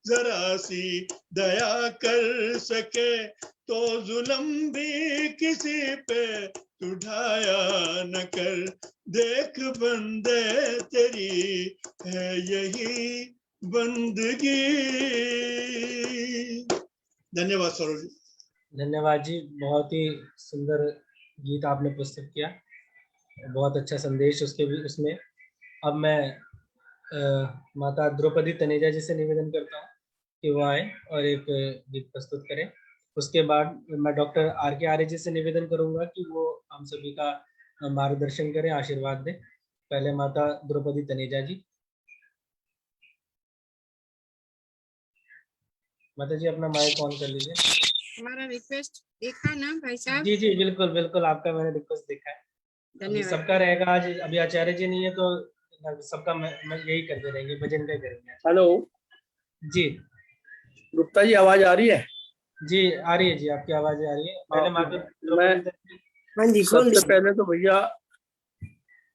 जरा सी दया कर सके तो जुल्म भी किसी पे उठाया न कर। देख बंदे तेरी है यही बंदगी। धन्यवाद सौरभ जी। धन्यवाद जी, बहुत ही सुंदर गीत आपने प्रस्तुत किया, बहुत अच्छा संदेश उसमें। अब मैं माता द्रौपदी तनेजा जी से निवेदन करता हूँ कि वो आए और एक गीत प्रस्तुत करें। उसके बाद मैं डॉक्टर R.K. आर्य जी से निवेदन करूंगा कि वो हम सभी का मार्गदर्शन करें, आशीर्वाद दें। पहले माता द्रौपदी तनेजा जी। माता जी अपना माइक ऑन कर लीजिए। हमारा रिक्वेस्ट देखा ना भाई साहब? जी जी बिल्कुल बिल्कुल, आपका मैंने रिक्वेस्ट देखा है। अभी सबका रहेगा आज, अभी आचार्य जी नहीं है तो सबका मैं यही करते रहेंगे, भजन का करेंगे। हेलो जी गुप्ता जी, आवाज आ रही है? जी आ रही है जी, आपकी आवाज आ रही है। पहले मैं सबसे पहले तो भैया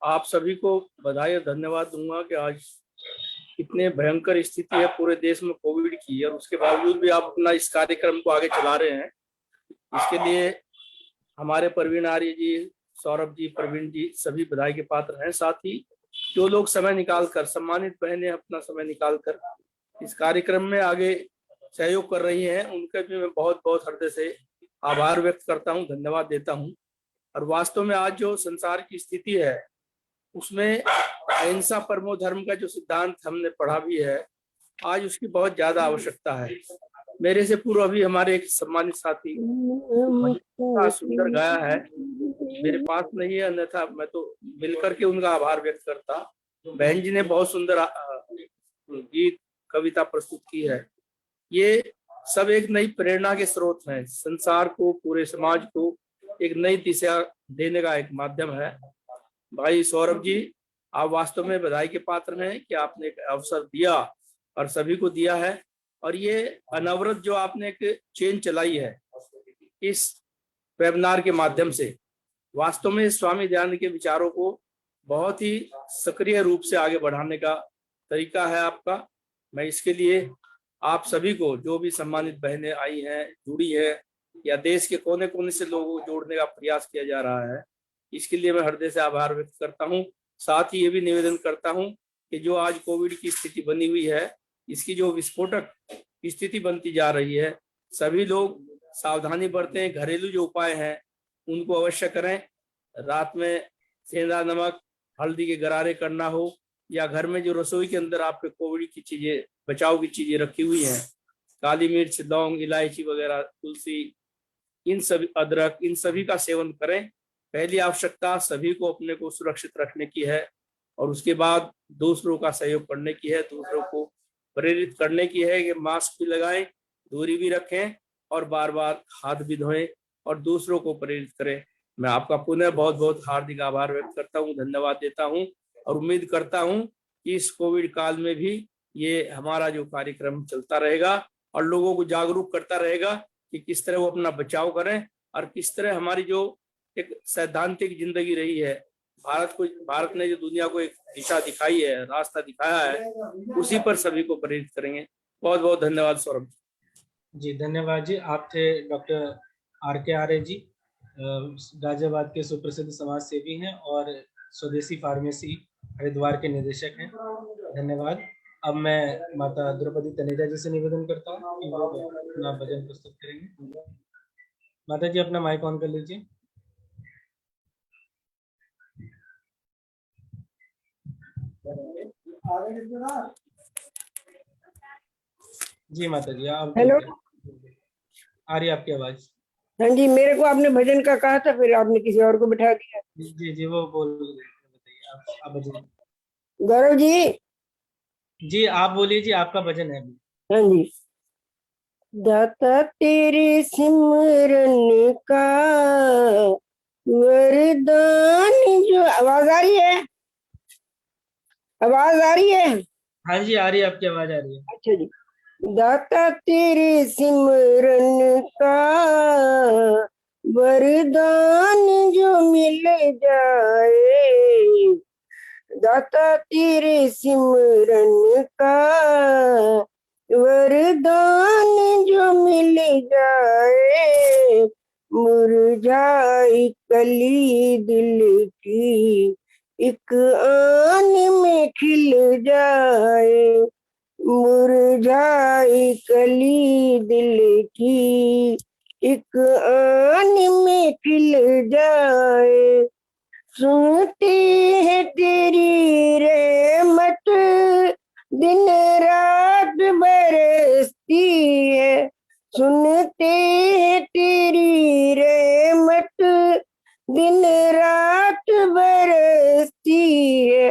आप सभी को बधाई और धन्यवाद दूंगा कि आज इतने भयंकर स्थिति है पूरे देश में कोविड की, और उसके बावजूद भी आप अपना इस कार्यक्रम को आगे चला रहे हैं। इसके लिए हमारे प्रवीण आर्य जी, सौरभ जी, प्रवीण जी सभी बधाई के पात्र हैं। साथ ही जो लोग समय निकालकर, सम्मानित बहनें अपना समय निकालकर इस कार्यक्रम में आगे सहयोग कर रही हैं, उनका भी मैं बहुत बहुत हृदय से आभार व्यक्त करता हूं, धन्यवाद देता हूं। और वास्तव में आज जो संसार की स्थिति है उसमें अहिंसा परमो धर्म का जो सिद्धांत हमने पढ़ा भी है, आज उसकी बहुत ज्यादा आवश्यकता है। मेरे से पूर्व अभी हमारे एक सम्मानित साथी सुंदर गाया है, मेरे पास नहीं है, अन्यथा मैं तो मिलकर के उनका आभार व्यक्त करता। बहन जी ने बहुत सुंदर गीत कविता प्रस्तुत की है। ये सब एक नई प्रेरणा के स्रोत हैं, संसार को, पूरे समाज को एक नई दिशा देने का एक माध्यम है। भाई सौरभ जी, आप वास्तव में बधाई के पात्र हैं कि आपने एक अवसर दिया और सभी को दिया है। और ये अनवरत जो आपने एक चेन चलाई है इस वेबिनार के माध्यम से, वास्तव में स्वामी दयानंद के विचारों को बहुत ही सक्रिय रूप से आगे बढ़ाने का तरीका है आपका। मैं इसके लिए आप सभी को, जो भी सम्मानित बहनें आई हैं, जुड़ी है, या देश के कोने कोने से लोगों को जोड़ने का प्रयास किया जा रहा है, इसके लिए मैं हृदय से आभार व्यक्त करता हूं। साथ ही ये भी निवेदन करता हूं कि जो आज कोविड की स्थिति बनी हुई है, इसकी जो विस्फोटक स्थिति बनती जा रही है, सभी लोग सावधानी बरतें, घरेलू जो उपाय हैं उनको अवश्य करें। रात में सेंधा नमक, हल्दी के गरारे करना हो, या घर में जो रसोई के अंदर आपके कोविड की चीजें, बचाव की चीजें रखी हुई हैं, काली मिर्च, लौंग, इलायची वगैरह, तुलसी, इन सभी, अदरक, इन सभी का सेवन करें। पहली आवश्यकता सभी को अपने को सुरक्षित रखने की है, और उसके बाद दूसरों का सहयोग करने की है, दूसरों को प्रेरित करने की है कि मास्क भी लगाएं, दूरी भी रखें, और बार बार हाथ भी धोएं, और दूसरों को प्रेरित करें। मैं आपका पुनः बहुत बहुत हार्दिक आभार व्यक्त करता हूं, धन्यवाद देता हूं, और उम्मीद करता हूं कि इस कोविड काल में भी ये हमारा जो कार्यक्रम चलता रहेगा और लोगों को जागरूक करता रहेगा कि किस तरह वो अपना बचाव करें, और किस तरह हमारी जो एक सैद्धांतिक जिंदगी रही है, भारत ने जो दुनिया को एक दिशा दिखाई है, रास्ता दिखाया है, उसी पर सभी को प्रेरित करेंगे। बहुत बहुत धन्यवाद सौरभ जी। धन्यवाद जी। आप थे डॉक्टर R.K. आर्य जी, गाजियाबाद के सुप्रसिद्ध समाज सेवी हैं और स्वदेशी फार्मेसी हरिद्वार के निदेशक हैं। धन्यवाद। अब मैं माता द्रौपदी तनेजा जी से निवेदन करता हूँ कि वो अपना भजन प्रस्तुत करेंगे। माता जी अपना माइक ऑन कर लीजिए। जी माता जी, आप हेलो। आ रही है आपकी आवाज। हाँ जी, मेरे को आपने भजन का कहा था, फिर आपने किसी और को बिठा दिया। जी जी, वो बोल रहे थे, बताइए आप भजन। गौरव जी। जी आप बोलिए जी, आपका भजन है अभी। हाँ जी। दाता तेरे सिमरन का वरदान जो, आवाज आ रही है? आवाज आ रही है? हाँ जी आ रही है, आपकी आवाज आ रही है। अच्छा जी। दाता तेरे सिमरन का वरदान जो मिल जाए, दाता तेरे सिमरन का वरदान जो मिल जाए, मुरझाई कली दिल की एक आन में खिल जाए, मुरझाई कली दिल की एक आन में खिल जाए, सुनती है तेरी रहमत दिन रात बरसती है, सुनते हैं तेरी रहमत दिन रात बरसती है,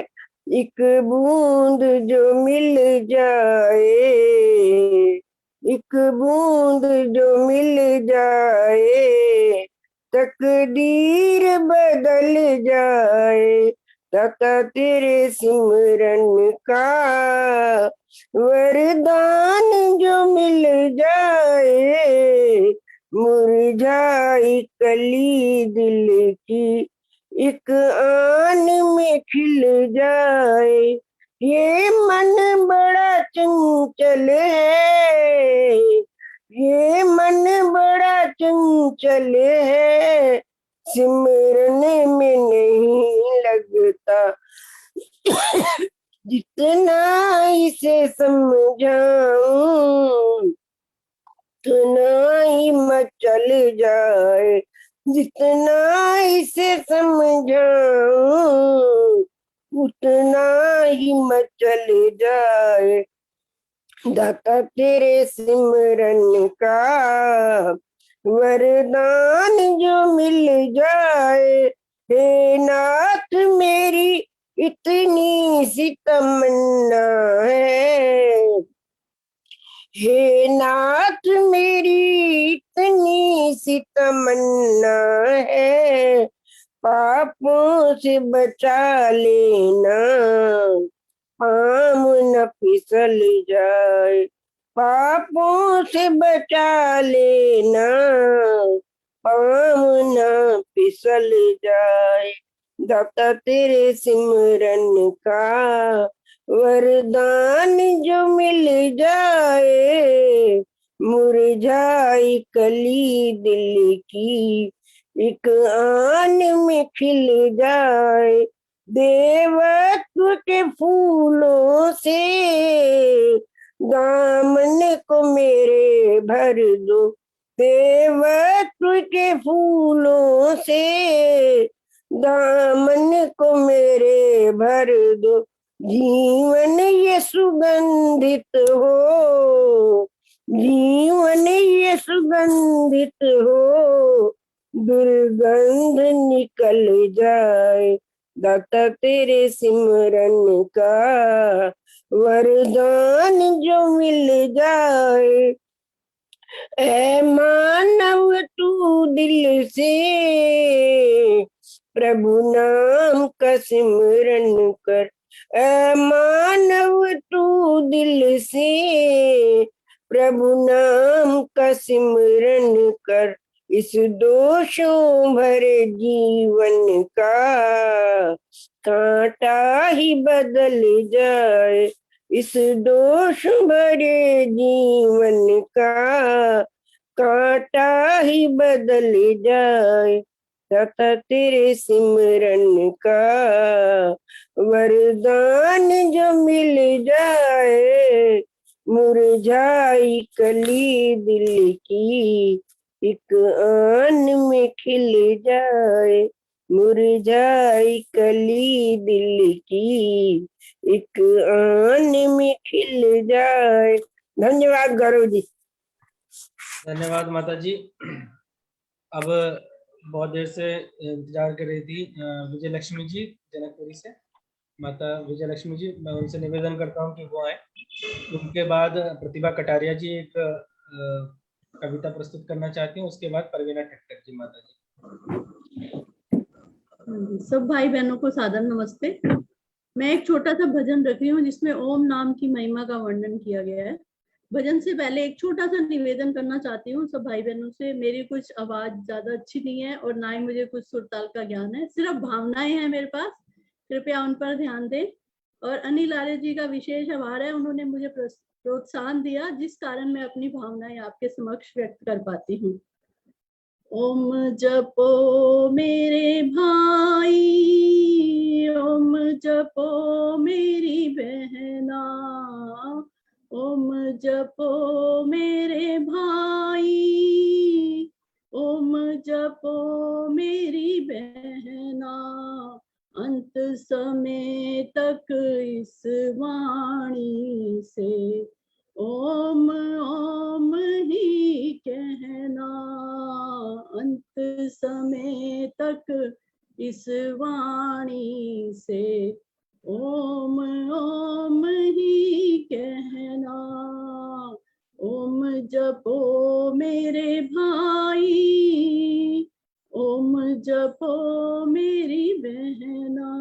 एक बूंद जो मिल जाए, एक बूंद जो मिल जाए, तकदीर बदल जाए, दाता तेरे सिमरन का वरदान जो मिल जाए, मुरझाई कली दिल की एक आन में खिल जाए, ये मन बड़ा चंचल है, ये मन बड़ा चंचल है, सिमरन में नहीं लगता, जितना इसे समझाऊं उतना ही मचल जाए, जितना इसे समझाऊं उतना ही मचल जाए, दाता तेरे सिमरन का वरदान जो मिल जाए, हे नाथ मेरी इतनी सी तमन्ना है, हे नाथ मेरी इतनी सी तमन्ना है, पापों से बचा लेना पाम न फिसल जाए, पापों से बचा लेना पाम न फिसल जाए, दाता तेरे सिमरन का वरदान जो मिल जाए, मुरझाई कली दिल की एक आन में खिल जाए, देवत्व के फूलों से दामन को मेरे भर दो, देवत्व के फूलों से दामन को मेरे भर दो, जीवन ये सुगंधित हो, जीवन ये सुगंधित हो, दुर्गंध निकल जाए, दाता तेरे सिमरन का वरदान जो मिल जाए, ऐ मानव तू दिल से प्रभु नाम का सिमरन कर, ऐ मानव तू दिल से प्रभु नाम का सिमरन कर, इस दोषों भरे जीवन का कांटा ही बदल जाए, इस दोष भरे जीवन का कांटा ही बदल जाए, दाता तेरे सिमरन का वरदान जो मिल जाए, मुरझाई कली दिल की एक आन में खिल जाए, मुरझाई कली दिल की एक आन में खिल जाए। धन्यवाद गौरव जी। धन्यवाद माता जी। अब बहुत देर से इंतजार कर रही थी विजय लक्ष्मी जी जनकपुरी से। माता विजय लक्ष्मी जी, मैं उनसे निवेदन करता हूं कि वो आए। उनके बाद प्रतिभा कटारिया जी एक कविता प्रस्तुत करना चाहती हूँ। उसके बाद परवीना ठक्कर जी। माता जी। सब भाई बहनों को सादर नमस्ते। मैं एक छोटा सा भजन रख रही हूँ जिसमें ओम नाम की महिमा का वर्णन किया गया है। भजन से पहले एक छोटा सा निवेदन करना चाहती हूँ सब भाई बहनों से। मेरी कुछ आवाज ज्यादा अच्छी नहीं है और ना ही मुझे कुछ सुरताल का ज्ञान है, सिर्फ भावनाएं हैं मेरे पास, कृपया उन पर ध्यान दें। और अनिल आर्य जी का विशेष आभार है, उन्होंने मुझे प्रोत्साहन दिया जिस कारण मैं अपनी भावनाएं आपके समक्ष व्यक्त कर पाती हूँ। ओम जपो मेरे भाई, ओम जपो मेरी बहना, ओम जपो मेरे भाई, ओम जपो मेरी बहना, अंत समय तक इस वाणी से ओम ओम ही कहना, अंत समय तक इस वाणी से ओम ओम ही कहना। ओम जपो मेरे भाई, ओम जपो मेरी बहना,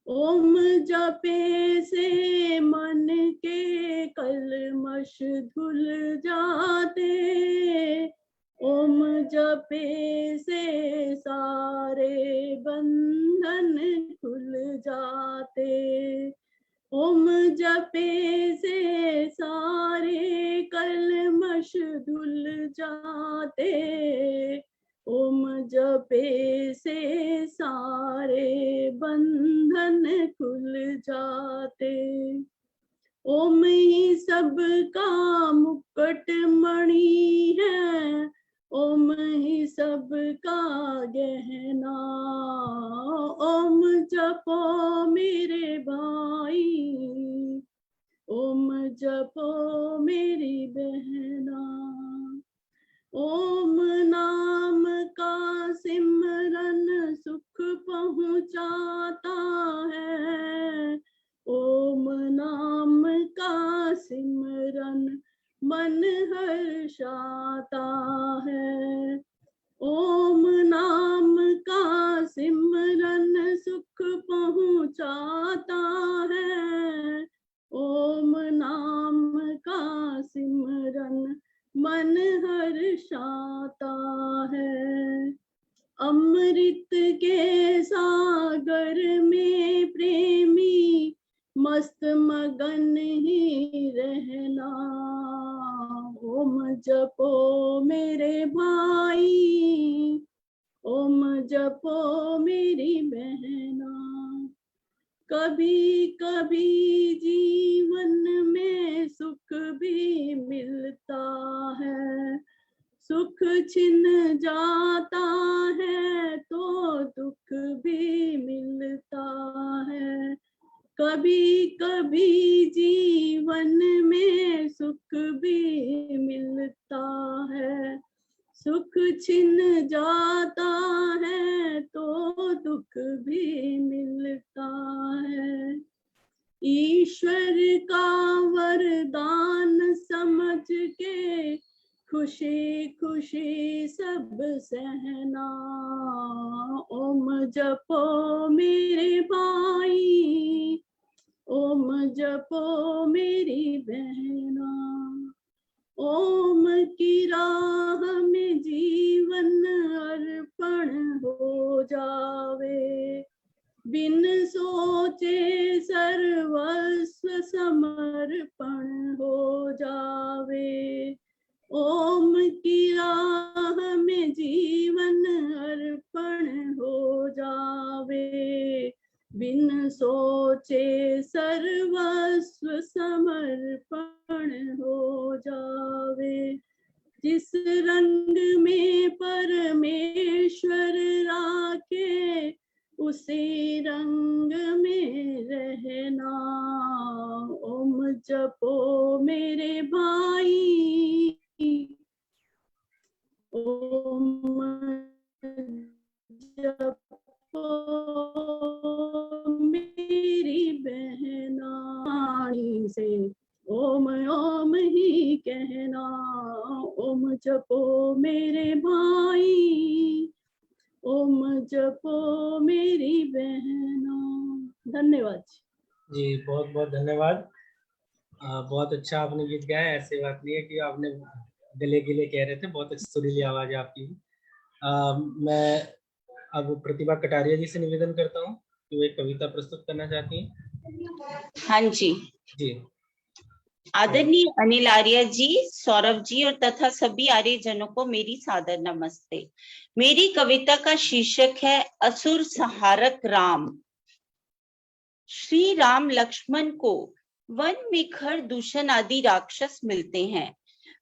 ओम जपे से मन के कलमश धुल जाते, ओम जपे से सारे बंधन खुल जाते, ओम जपे से सारे कलमश धुल जाते, ओम जपे से सारे बंधन खुल जाते। ओम ही सबका मुकुट मणि है, ओम ही सबका गहना, ओम जपो मेरे भाई, ओम जपो मेरी बहना। ओम नाम का सिमरन सुख पहुँचाता है, ओम नाम का सिमरन मन हर्षाता है, ओम नाम का सिमरन सुख पहुँचाता है, ओम नाम का सिमरन मन हर्षाता है। अमृत के सागर में प्रेमी मस्त मगन ही रहना, ओम जपो मेरे भाई, ओम जपो मेरी बहना। कभी कभी जीवन में सुख भी मिलता है, सुख छिन जाता है तो दुख भी मिलता है। कभी कभी जीवन में सुख भी मिलता है, सुख छिन जाता है तो दुख भी मिलता है। ईश्वर का वरदान समझ के खुशी खुशी सब सहना, ओम जपो मेरे भाई, ओम जपो मेरी बहना। ओम की राह में जीवन अर्पण हो जावे, बिन सोचे सर्वस्व समर्पण हो जावे। ओम की राह में जीवन अर्पण हो जावे, बिन सोचे सर्वस्व समर्पण हो जावे। जिस रंग में परमेश्वर राखे उसी रंग में रहना। ओम जपो मेरे भाई, ओम जपो मेरी बहना, वाणी से ओम ओम ही कहना। ओम जपो मेरे भाई, ओम जपो मेरी बहना। धन्यवाद जी, बहुत बहुत धन्यवाद। बहुत अच्छा आपने गीत गाया। ऐसी बात नहीं है कि आपने गले गिले कह रहे थे, बहुत अच्छी सुरीली आवाज है आपकी। मैं अब प्रतिभा कटारिया जी से निवेदन करता हूँ कि वो एक कविता प्रस्तुत करना चाहती हैं। हाँ जी जी। आदरणीय अनिल आर्य जी, सौरभ जी और तथा सभी आर्य जनों को मेरी सादर नमस्ते। मेरी कविता का शीर्षक है असुर संहारक राम। श्री राम लक्ष्मण को वन में खर दूषण आदि राक्षस मिलते हैं।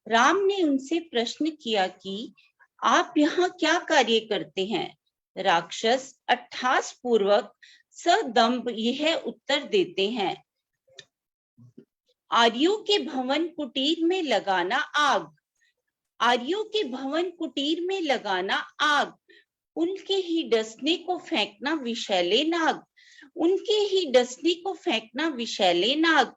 राम ने उनसे प्रश्न किया कि आप यहाँ क्या कार्य करते हैं? राक्षस अट्टहास पूर्वक सदंभ यह उत्तर देते हैं, आर्यों के भवन कुटीर में लगाना आग, आर्यों के भवन कुटीर में लगाना आग, उनके ही डसने को फेंकना विषैले नाग, उनके ही डसने को फेंकना विषैले नाग,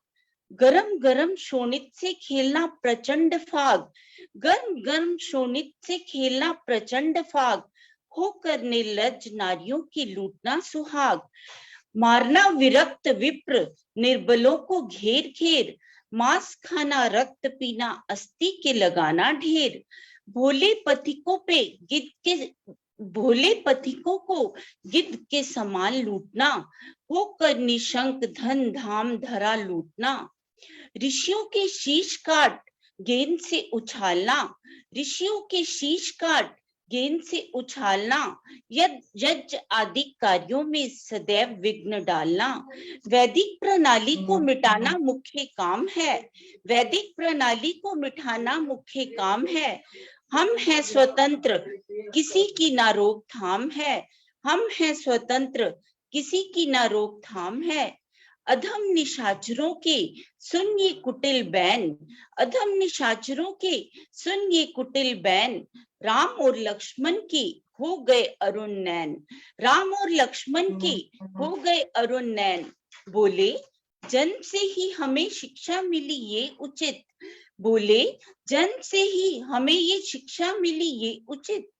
गरम गरम शोणित से खेलना प्रचंड फाग, गरम गरम शोणित से खेलना प्रचंड फाग, होकर निर्लज्ज नारियों की लूटना सुहाग, मारना विरक्त विप्र निर्बलों को घेर घेर, मांस खाना रक्त पीना अस्थि के लगाना ढेर, भोले पथिकों पे गिद्ध के भोले पथिकों को गिद्ध के समान लूटना, होकर निशंक धन धाम धरा लूटना, ऋषियों के शीश काट गेंद से उछालना, ऋषियों के शीश काट गेंद से उछालना, यज्ञ आदि कार्यों में सदैव विघ्न डालना, वैदिक प्रणाली को मिटाना मुख्य काम है, वैदिक प्रणाली को मिटाना मुख्य काम है, हम हैं स्वतंत्र किसी की ना रोकथाम है, हम हैं स्वतंत्र किसी की ना रोकथाम है, अधम निशाचरों के सुन ये कुटिल बैन, अधम निशाचरों के सुन ये कुटिल बैन, राम और लक्ष्मण की हो गए अरुण नैन, राम और लक्ष्मण की हो गए अरुण नैन, बोले जन्म से ही हमें शिक्षा मिली ये उचित, बोले जन्म से ही हमें ये शिक्षा मिली ये उचित,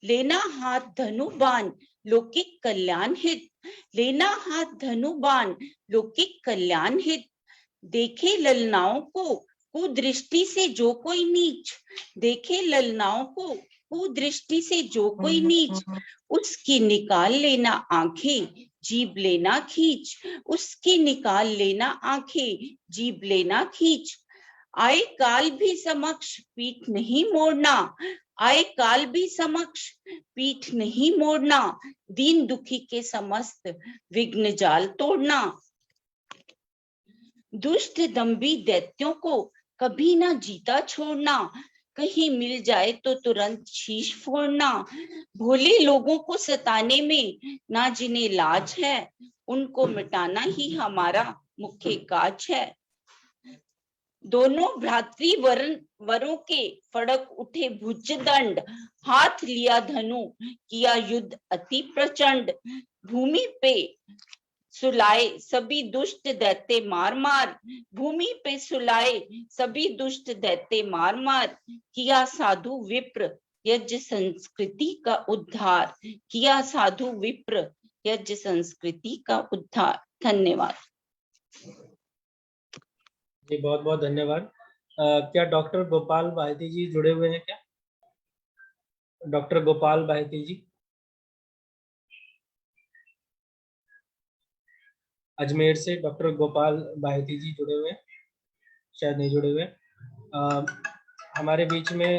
लेना हाथ धनु बाण लौकिक कल्याण हित, लेना हाथ धनु बाण लौकिक कल्याण हित, देखे ललनाओं को कुदृष्टि से जो कोई नीच, देखे ललनाओं को कुदृष्टि से जो कोई नीच, उसकी निकाल लेना आंखें जीभ लेना खींच, उसकी निकाल लेना आंखें जीभ लेना खींच, आए काल भी समक्ष पीठ नहीं मोड़ना, आए काल भी समक्ष पीठ नहीं मोड़ना, दीन दुखी के समस्त विघ्न जाल तोड़ना, दुष्ट दंभी दैत्यों को कभी ना जीता छोड़ना, कहीं मिल जाए तो तुरंत शीश फोड़ना, भोले लोगों को सताने में ना जिन्हें लाज है, उनको मिटाना ही हमारा मुख्य काज है, दोनों भ्रातृ वरों के फड़क उठे भुज दंड, हाथ लिया धनु किया युद्ध अति प्रचंड, भूमि पे सुलाए सभी दुष्ट दैत्य मार मार, भूमि पे सुलाए सभी दुष्ट दैत्य मार मार, किया साधु विप्र यज्ञ संस्कृति का उद्धार, किया साधु विप्र यज्ञ संस्कृति का उद्धार। धन्यवाद जी, बहुत बहुत धन्यवाद। क्या डॉक्टर गोपाल बाहेती जी जुड़े हुए हैं क्या? डॉक्टर गोपाल बाहेती जी अजमेर से, डॉक्टर गोपाल बाहेती जी जुड़े हुए हैं? शायद नहीं जुड़े हुए। हमारे बीच में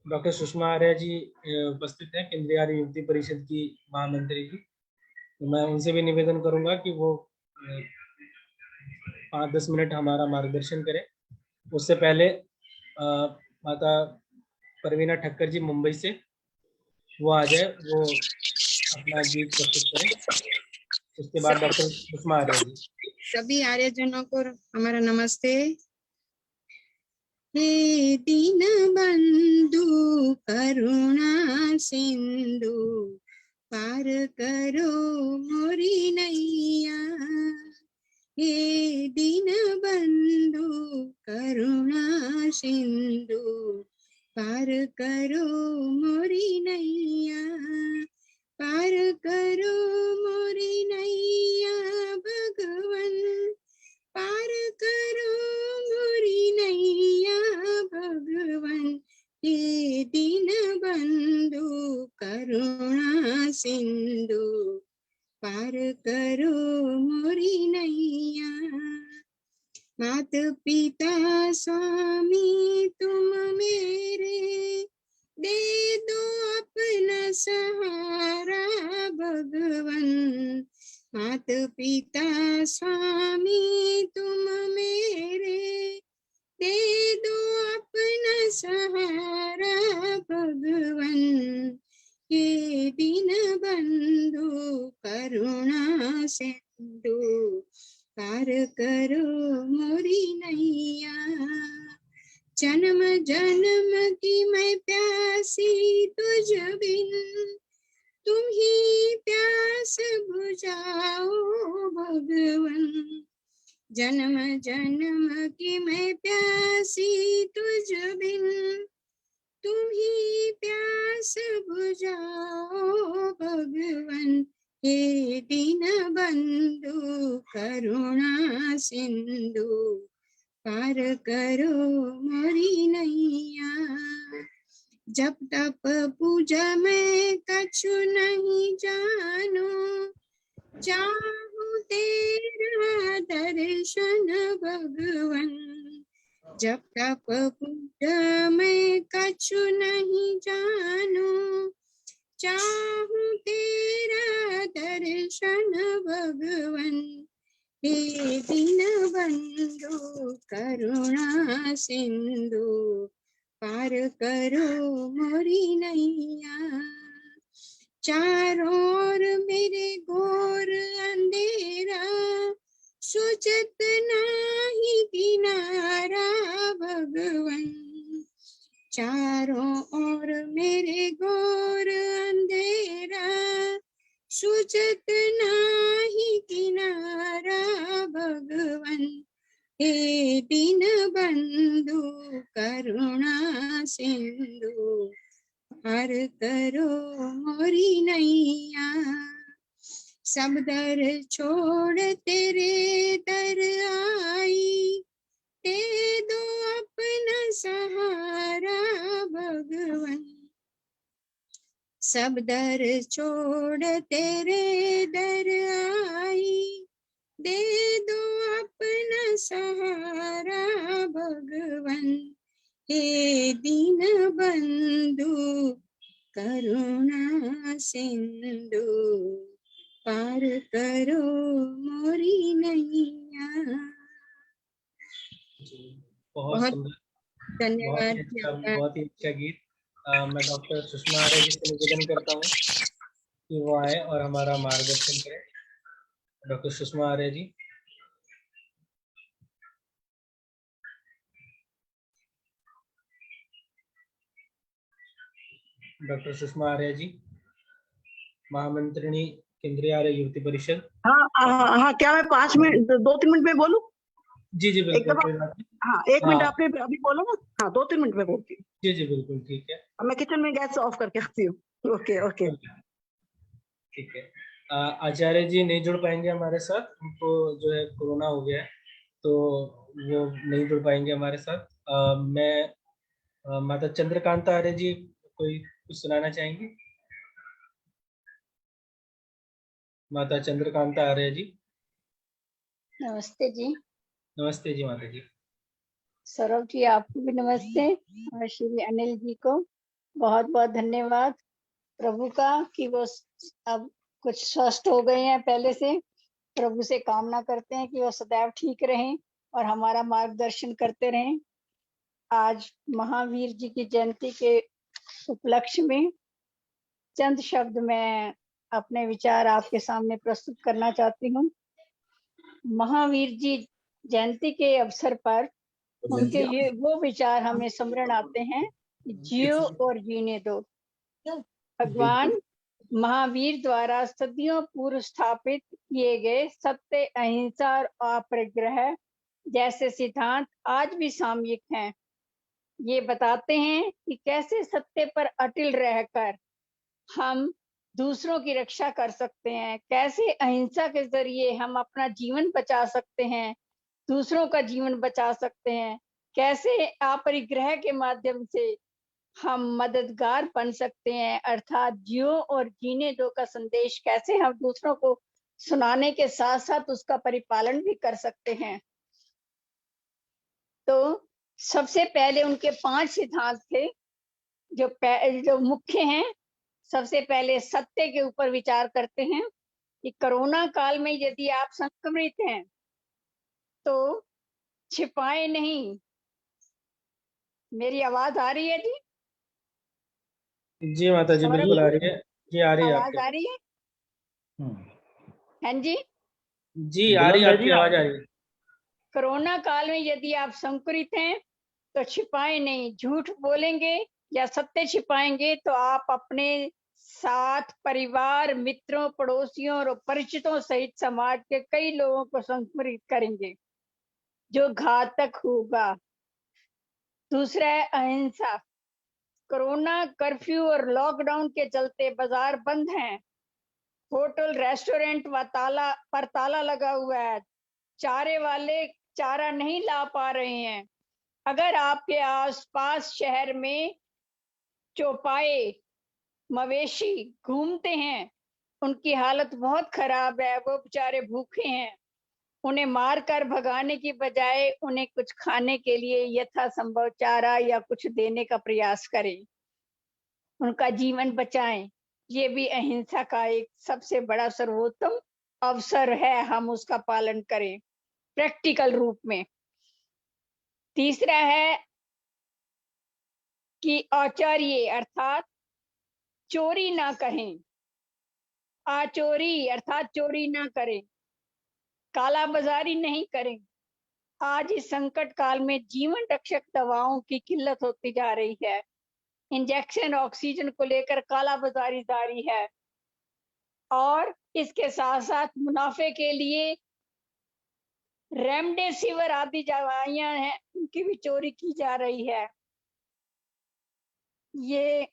डॉक्टर सुषमा आर्य जी उपस्थित हैं, केंद्रीय आर्य युवती परिषद की महामंत्री जी। तो मैं उनसे भी निवेदन करूंगा कि वो 5-10 मिनट हमारा मार्गदर्शन करें। उससे पहले माता परवीना ठक्कर जी मुंबई से, वो आ जाए, वो अपना गीत प्रस्तुत करें। उसके बाद डॉक्टर सुषमा आर्य जी। सभी आर्यजनों को हमारा नमस्ते। हे दीन बंधु करुणा सिंधु पार करो मोरी नैया। हे दीन बंधु करुणा सिंधु पार करो मोरी नैया। पार करो मोरी नैया भगवन, पार करो मोरी नैया भगवन। हे दीन बंधु करुणा सिंधु पार करो मोरी नैया। मात पिता स्वामी तुम मेरे, दे दो अपना सहारा भगवन। मात पिता स्वामी तुम मेरे, दे दो अपना सहारा भगवन। हे दीन बंधु करुणा सिंधु पार करो मोरी नैया। जन्म जन्म की मैं प्यासी तुझ बिन, तुम ही प्यास बुझाओ भगवन। जन्म जन्म की मैं प्यासी तुझ बिन, तुम ही प्यास बुझाओ भगवन। हे दीन बंधु करुणा सिंधु पार करो मोरी नैया। जब तप पूजा मैं कछु नहीं जानो, चाहूं तेरा दर्शन भगवन। जब तप पूजा मैं कछु नहीं जानो, चाहूं तेरा दर्शन भगवन। हे दीन बंधु करुणा सिंधु पार करो मोरी नैया। चारों ओर मेरे घोर अंधेरा, सुचत नाही किनारा भगवन। चारों ओर मेरे घोर अंधेरा, सुचत नाही किनारा भगवन। हे दीन बंधु करुणा सिंधु पार करो मोरी नैया। सब दर छोड़ तेरे दर आई, दे दो अपना सहारा भगवन। सब दर छोड़ तेरे दर आई, दे दो अपना सहारा भगवन। हे दीन बंधु करुणा सिंधु पार करो मोरी नैया। बहुत धन्यवाद। बहुत ही अच्छा गीत। मैं डॉक्टर सुषमा आर्य जी से निवेदन करता हूँ कि वो आए और हमारा मार्गदर्शन करें। डॉक्टर सुषमा आर्य जी। डॉक्टर सुषमा आर्य जी, महामंत्रिणी केंद्रीय आर्य युवती परिषद। हाँ, क्या मैं 5 मिनट 2-3 मिनट में बोलूं? जी जी बिल्कुल। हाँ, 1 मिनट आपने अभी बोला ना। हाँ, 2-3 मिनट में बोलती हूँ। जी जी बिल्कुल ठीक है। मैं किचन में गैस ऑफ करके आती हूँ। ओके ओके ठीक है। आचार्य जी नहीं जुड़ पाएंगे हमारे साथ, उनको जो है कोरोना हो गया है, तो वो नहीं जुड़ पाएंगे हमारे साथ। मैं माता चंद्रकांता आर्य जी कोई कुछ सुनाना चाहेंगी? माता चंद्रकांता आर्य जी। नमस्ते जी। नमस्ते जी माता जी। सौरभ जी आपको भी नमस्ते, और श्री अनिल जी को बहुत बहुत धन्यवाद प्रभु का कि वो अब कुछ स्वस्थ हो गए हैं पहले से। प्रभु से कामना करते हैं कि वो सदैव ठीक रहें और हमारा मार्गदर्शन करते रहें। आज महावीर जी की जयंती के उपलक्ष्य में चंद शब्द मैं अपने विचार आपके सामने प्रस्तुत करना चाहती हूँ। महावीर जी जयंती के अवसर पर उनके ये वो विचार हमें स्मरण आते हैं, जियो और जीने दो। भगवान महावीर द्वारा सदियों पूर्व स्थापित किए गए सत्य, अहिंसा और अपरिग्रह जैसे सिद्धांत आज भी सामयिक हैं। ये बताते हैं कि कैसे सत्य पर अटल रहकर हम दूसरों की रक्षा कर सकते हैं, कैसे अहिंसा के जरिए हम अपना जीवन बचा सकते हैं, दूसरों का जीवन बचा सकते हैं, कैसे अपरिग्रह के माध्यम से हम मददगार बन सकते हैं, अर्थात जियो और जीने दो का संदेश कैसे हम दूसरों को सुनाने के साथ साथ उसका परिपालन भी कर सकते हैं। तो सबसे पहले उनके 5 सिद्धांत थे जो मुख्य हैं। सबसे पहले सत्य के ऊपर विचार करते हैं कि कोरोना काल में यदि आप संक्रमित हैं तो छिपाए नहीं। मेरी आवाज आ रही है जी? जी माता जी बिल्कुल आ रही है जी, आ रही है आवाज आ रही है? हाँ जी जी आ रही है, आपकी आवाज आ रही है। कोरोना काल में यदि आप संक्रमित हैं तो छिपाए नहीं। झूठ बोलेंगे या सत्य छिपाएंगे तो आप अपने साथ परिवार, मित्रों, पड़ोसियों और परिचितों सहित समाज के कई लोगों को संक्रमित करेंगे, जो घातक होगा। दूसरा है अहिंसा। कोरोना कर्फ्यू और लॉकडाउन के चलते बाजार बंद हैं, होटल रेस्टोरेंट पर ताला लगा हुआ है, चारे वाले चारा नहीं ला पा रहे हैं। अगर आपके आसपास शहर में चौपाए मवेशी घूमते हैं, उनकी हालत बहुत खराब है, वो बेचारे भूखे हैं, उन्हें मारकर भगाने की बजाय उन्हें कुछ खाने के लिए यथासंभव चारा या कुछ देने का प्रयास करें, उनका जीवन बचाएं। ये भी अहिंसा का एक सबसे बड़ा सर्वोत्तम अवसर है, हम उसका पालन करें प्रैक्टिकल रूप में। तीसरा है कि आचार्य अर्थात चोरी ना करें, आचोरी अर्थात चोरी ना करें, काला बाजारी नहीं करें। आज इस संकट काल में जीवन रक्षक दवाओं की किल्लत होती जा रही है, इंजेक्शन ऑक्सीजन को लेकर काला बाजारी जारी है और इसके साथ साथ मुनाफे के लिए रेमडेसिविर आदि दवाइयां हैं, उनकी भी चोरी की जा रही है। ये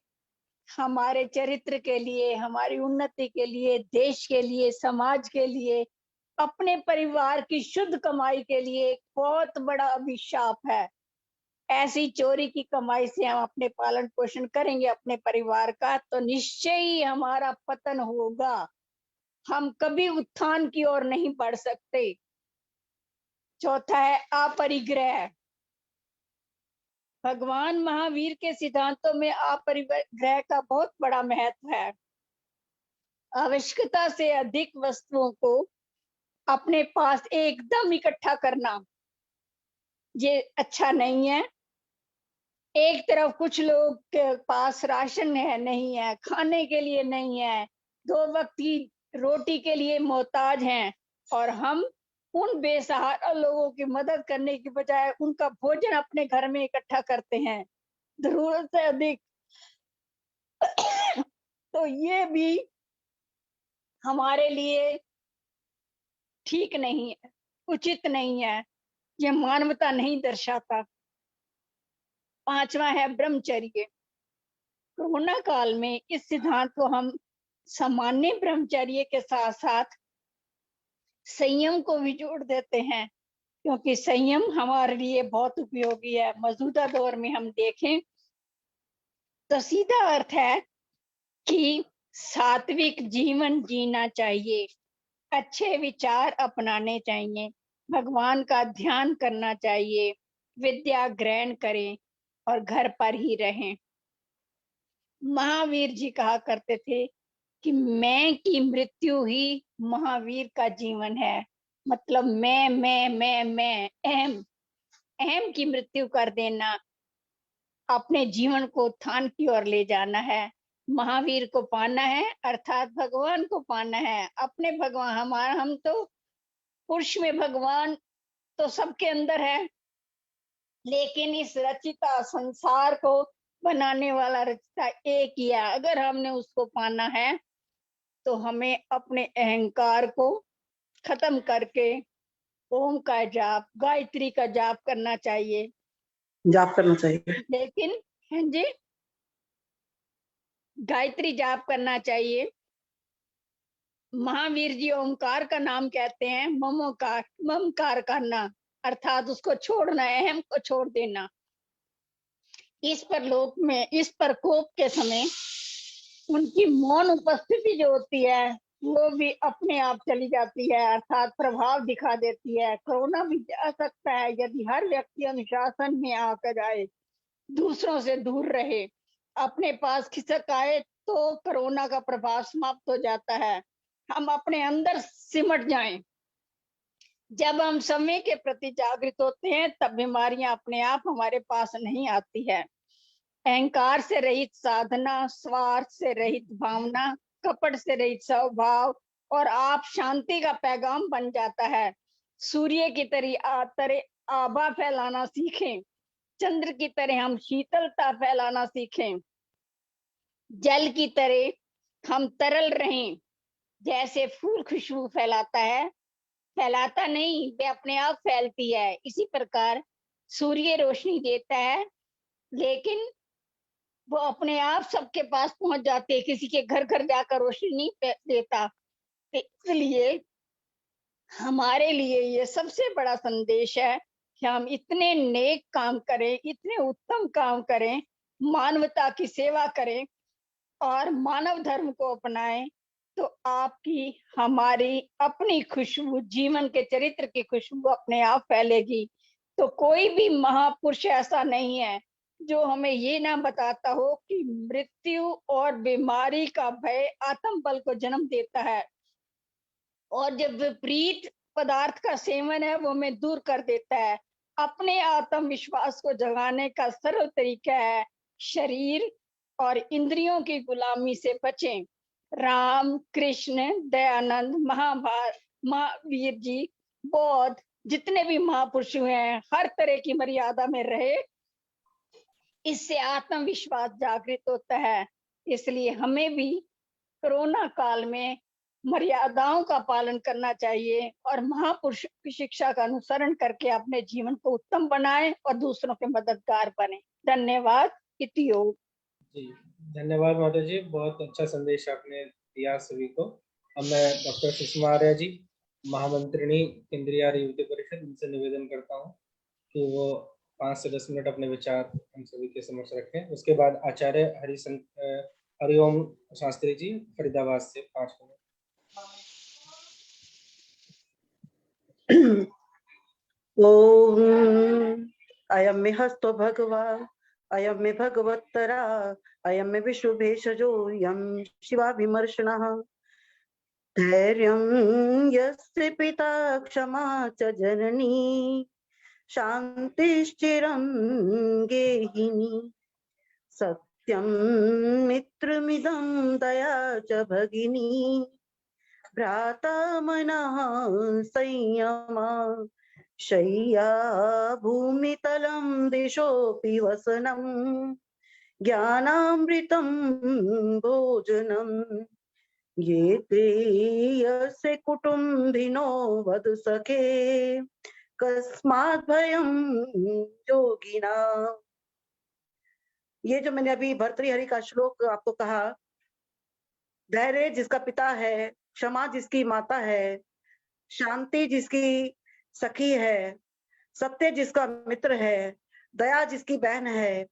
हमारे चरित्र के लिए, हमारी उन्नति के लिए, देश के लिए, समाज के लिए, अपने परिवार की शुद्ध कमाई के लिए एक बहुत बड़ा अभिशाप है। ऐसी चोरी की कमाई से हम अपने पालन पोषण करेंगे अपने परिवार का, तो निश्चय ही हमारा पतन होगा, हम कभी उत्थान की ओर नहीं बढ़ सकते। चौथा है अपरिग्रह। भगवान महावीर के सिद्धांतों में अपरिग्रह का बहुत बड़ा महत्व है। आवश्यकता से अधिक वस्तुओं को अपने पास एकदम इकट्ठा करना ये अच्छा नहीं है। एक तरफ कुछ लोग के पास राशन है, नहीं है, खाने के लिए नहीं है, 2 वक्त की रोटी के लिए मोहताज हैं, और हम उन बेसहारा लोगों की मदद करने की बजाय उनका भोजन अपने घर में इकट्ठा करते हैं जरूरत से अधिक। तो ये भी हमारे लिए ठीक नहीं है, उचित नहीं है, ये मानवता नहीं दर्शाता। 5वां है ब्रह्मचर्य। कोरोना काल में इस सिद्धांत को हम सामान्य ब्रह्मचर्य के साथ साथ संयम को भी जोड़ देते हैं, क्योंकि संयम हमारे लिए बहुत उपयोगी है। मौजूदा दौर में हम देखें तो सीधा अर्थ है कि सात्विक जीवन जीना चाहिए, अच्छे विचार अपनाने चाहिए, भगवान का ध्यान करना चाहिए, विद्या ग्रहण करें और घर पर ही रहें। महावीर जी कहा करते थे कि मैं की मृत्यु ही महावीर का जीवन है। मतलब मैं अहम की मृत्यु कर देना, अपने जीवन को उत्थान की ओर ले जाना है, महावीर को पाना है, अर्थात भगवान को पाना है। अपने भगवान हम तो पुरुष में भगवान तो सबके अंदर है, लेकिन इस रचिता संसार को बनाने वाला रचिता एक ही है। अगर हमने उसको पाना है तो हमें अपने अहंकार को खत्म करके ओम का जाप, गायत्री का जाप करना चाहिए। जाप करना चाहिए। लेकिन हाँ जी, गायत्री जाप करना चाहिए। महावीर जी ओमकार का नाम कहते हैं, ममकार करना, अर्थात उसको छोड़ना, अहम को छोड़ देना। इस प्रकोप के समय उनकी मौन उपस्थिति जो होती है वो भी अपने आप चली जाती है, अर्थात प्रभाव दिखा देती है। कोरोना भी जा सकता है यदि हर व्यक्ति अनुशासन में आकर आए, दूसरों से दूर रहे, अपने पास खिसक आए तो कोरोना का प्रभाव समाप्त हो जाता है। हम अपने अंदर सिमट जाएं। जब हम समय के प्रति जागृत होते हैं तब बीमारियां अपने आप हमारे पास नहीं आती है। अहंकार से रहित साधना, स्वार्थ से रहित भावना, कपट से रहित स्वभाव और आप शांति का पैगाम बन जाता है। सूर्य की तरह आभा फैलाना सीखें, चंद्र की तरह हम शीतलता फैलाना सीखें, जल की तरह हम तरल रहें। जैसे फूल खुशबू फैलाता है, फैलाता नहीं, वे अपने आप फैलती है। इसी प्रकार सूर्य रोशनी देता है लेकिन वो अपने आप सबके पास पहुंच जाते हैं, किसी के घर घर जाकर रोशनी नहीं देता। इसलिए हमारे लिए ये सबसे बड़ा संदेश है कि हम इतने नेक काम करें, इतने उत्तम काम करें, मानवता की सेवा करें और मानव धर्म को अपनाएं, तो आपकी हमारी अपनी खुशबू, जीवन के चरित्र की खुशबू अपने आप फैलेगी। तो कोई भी महापुरुष ऐसा नहीं है जो हमें ये ना बताता हो कि मृत्यु और बीमारी का भय आत्म बल को जन्म देता है और जब विपरीत पदार्थ का सेवन है वो हमें दूर कर देता है। अपने आत्मविश्वास को जगाने का सरल तरीका है शरीर और इंद्रियों की गुलामी से बचें। राम, कृष्ण, दयानंद, महावीर जी, बौद्ध, जितने भी महापुरुष हुए हैं, हर तरह की मर्यादा में रहे, इससे आत्मविश्वास जागृत होता है। इसलिए हमें भी कोरोना काल में मर्यादाओं का पालन करना चाहिए और महापुरुष की शिक्षा का अनुसरण करके अपने जीवन को उत्तम बनाएं और दूसरों के मददगार बने। धन्यवाद। इति योग। जी धन्यवाद माता जी, बहुत अच्छा संदेश आपने दिया सभी को। अब मैं डॉक्टर सुषमा आर्य जी, महामंत्रिणी केंद्रीय आर्य युवती परिषद, इनसे निवेदन करता हूँ कि वो 5 से 10 मिनट अपने विचार हम सभी के समक्ष रखें। उसके बाद आचार्य हरिओम शास्त्री जी फरीदाबाद से 5 मिनट। ओम अयम मे हस्तो भगवा, अयम मे भगवत्तरा, अयम मे विशुभेषजो यम शिवा विमर्शनः। धैर्यं यस्य पिता क्षमा च जननी, शान्तिश्चिरं गेहिनी। सत्यं मित्रमिदं दया च भगिनी, भ्राता मनः संयमा। शय्या भूमितलं दिशोऽपि वसनं, ज्ञानामृतं भोजनं। ये ते यस्य कुटुम्बिनो वद सखे, कस्मात् भयं योगिना। ये जो मैंने अभी भर्तृहरि का श्लोक आपको कहा, धैर्य जिसका पिता है, क्षमा जिसकी माता है, शांति जिसकी सखी है, सत्य जिसका मित्र है, दया जिसकी बहन है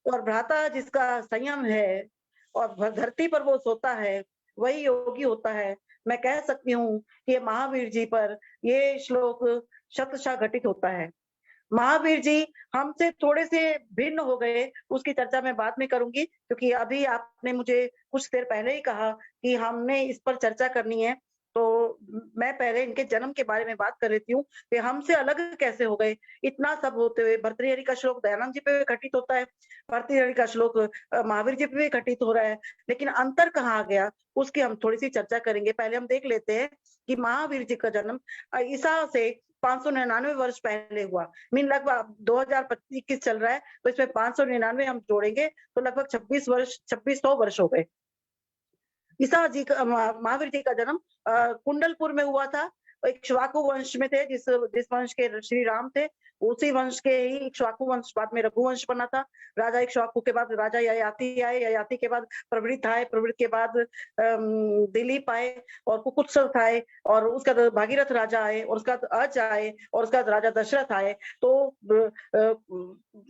और भ्राता जिसका संयम है और धरती पर वो सोता है, वही योगी होता है। मैं कह सकती हूँ कि महावीर जी पर ये श्लोक शतशः घटित होता है। महावीर जी हमसे थोड़े से भिन्न हो गए, उसकी चर्चा मैं बाद में करूंगी, क्योंकि अभी आपने मुझे कुछ देर पहले ही कहा कि हमने इस पर चर्चा करनी है तो मैं पहले इनके जन्म के बारे में बात कर लेती हूँ कि हमसे अलग कैसे हो गए। इतना सब होते हुए भर्तृहरि का श्लोक दयानंद जी पे भी घटित होता है, भर्तृहरि का श्लोक महावीर जी पे भी घटित हो रहा है, लेकिन अंतर कहाँ आ गया उसकी हम थोड़ी सी चर्चा करेंगे। पहले हम देख लेते हैं कि महावीर जी का जन्म ईसा से 599 वर्ष पहले हुआ। मीन लगभग 2025 चल रहा है, तो इसमें 599 हम जोड़ेंगे तो लगभग 2600 वर्ष हो गए। ईसा जी का महावीर जी का जन्म कुंडलपुर में हुआ था। इक्ष्वाकु वंश में थे, जिस वंश के श्री राम थे, उसी वंश के ही इक्ष्वाकु वंश बाद में रघुवंश बना था। राजा इक्ष्वाकु के बाद राजा ययाति आए, ययाति के बाद प्रवृत्त आए, प्रवृत्त के बाद दिलीप आए और कुकुत्सव आए, और उसका भागीरथ राजा आए, और उसका अज आए, और उसका राजा दशरथ आए। तो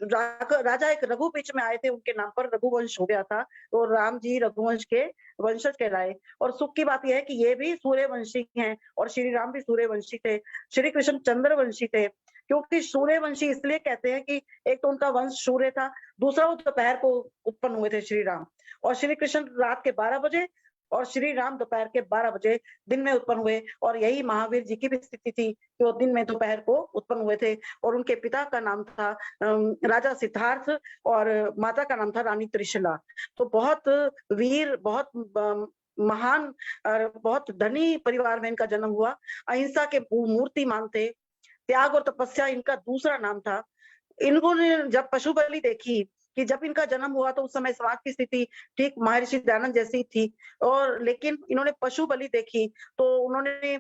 राजा एक रघु बीच में आए थे, उनके नाम पर रघुवंश हो गया था, तो राम जी रघुवंश के वंशज कहलाए। और सुख की बात यह है कि ये भी सूर्यवंशी हैं और श्री राम भी सूर्यवंशी थे। श्री कृष्ण चंद्रवंशी थे, क्योंकि सूर्यवंशी इसलिए कहते हैं कि एक तो उनका वंश सूर्य था, दूसरा वो दोपहर को उत्पन्न हुए थे श्री राम, और श्री कृष्ण रात के 12 बजे और श्री राम दोपहर के 12 बजे दिन में उत्पन्न हुए। और यही महावीर जी की भी स्थिति थी कि वो दिन में दोपहर को उत्पन्न हुए थे। और उनके पिता का नाम था राजा सिद्धार्थ और माता का नाम था रानी त्रिशला। तो बहुत वीर, बहुत महान और बहुत धनी परिवार में इनका जन्म हुआ। अहिंसा के मूर्तिमान थे। त्याग और तपस्या इनका दूसरा नाम था। इन्होंने जब पशु बलि देखी कि जब इनका जन्म हुआ तो उस समय समाज की स्थिति ठीक महर्षि दयानंद जैसी थी, और लेकिन इन्होंने पशु बलि देखी तो उन्होंने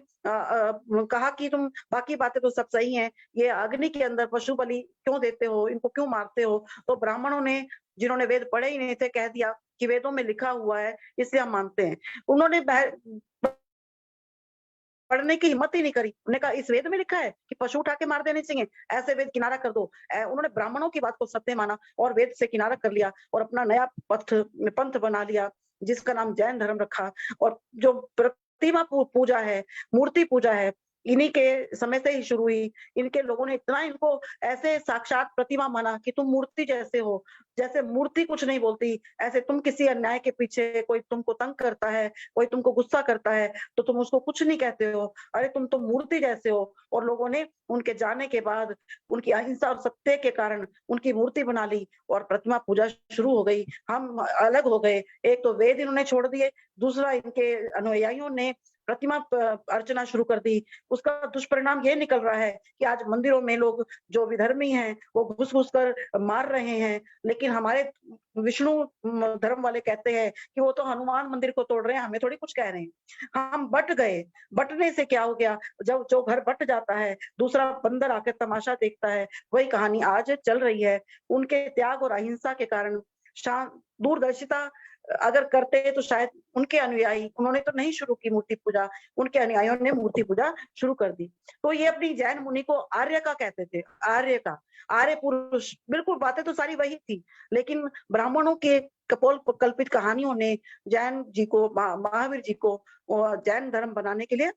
कहा कि तुम बाकी बातें तो सब सही हैं, ये अग्नि के अंदर पशु बलि क्यों देते हो, इनको क्यों मारते हो? तो ब्राह्मणों ने, जिन्होंने वेद पढ़े ही नहीं थे, कह दिया कि वेदों में लिखा हुआ है इसलिए हम मानते हैं। उन्होंने पढ़ने की हिम्मत ही नहीं करी। उन्होंने कहा इस वेद में लिखा है कि पशु उठा के मार देने चाहिए, ऐसे वेद किनारा कर दो। उन्होंने ब्राह्मणों की बात को सत्य माना और वेद से किनारा कर लिया और अपना नया पंथ बना लिया, जिसका नाम जैन धर्म रखा। और जो प्रतिमा पूजा है, मूर्ति पूजा है, इन्हीं के समय से ही शुरू हुई। इनके लोगों ने इतना इनको ऐसे साक्षात प्रतिमा माना कि तुम मूर्ति जैसे हो, जैसे मूर्ति कुछ नहीं बोलती, ऐसे तुम किसी अन्याय के पीछे, कोई तुमको तंग करता है, कोई तुमको गुस्सा करता है तो तुम उसको कुछ नहीं कहते हो, अरे तुम तो मूर्ति जैसे हो। और लोगों ने उनके जाने के बाद उनकी अहिंसा और सत्य के कारण उनकी मूर्ति बना ली और प्रतिमा पूजा शुरू हो गई। हम अलग हो गए। एक तो वेद इन्होंने छोड़ दिए, दूसरा इनके अनुयायियों ने प्रतिमा अर्चना शुरू कर दी। उसका दुष्परिणाम ये निकल रहा है कि आज मंदिरों में लोग जो विधर्मी हैं वो घुस घुस कर मार रहे हैं, लेकिन हमारे विष्णु धर्म वाले कहते हैं कि वो तो हनुमान मंदिर को तोड़ रहे हैं, हमें थोड़ी कुछ कह रहे हैं। हम बट गए। बटने से क्या हो गया, जब जो घर बट जाता है दूसरा बंदर आकर तमाशा देखता है। वही कहानी आज चल रही है। उनके त्याग और अहिंसा के कारण दूरदर्शिता अगर करते तो शायद उनके अनुयायी, उन्होंने तो नहीं शुरू की मूर्ति पूजा, उनके अनुयायियों ने मूर्ति पूजा शुरू कर दी। तो ये अपनी जैन मुनि को आर्य का कहते थे, आर्य का, आर्य पुरुष। बिल्कुल बातें तो सारी वही थी, लेकिन ब्राह्मणों के कपोल कल्पित कहानियों ने जैन जी को, महावीर जी को जैन धर्म बनाने के लिए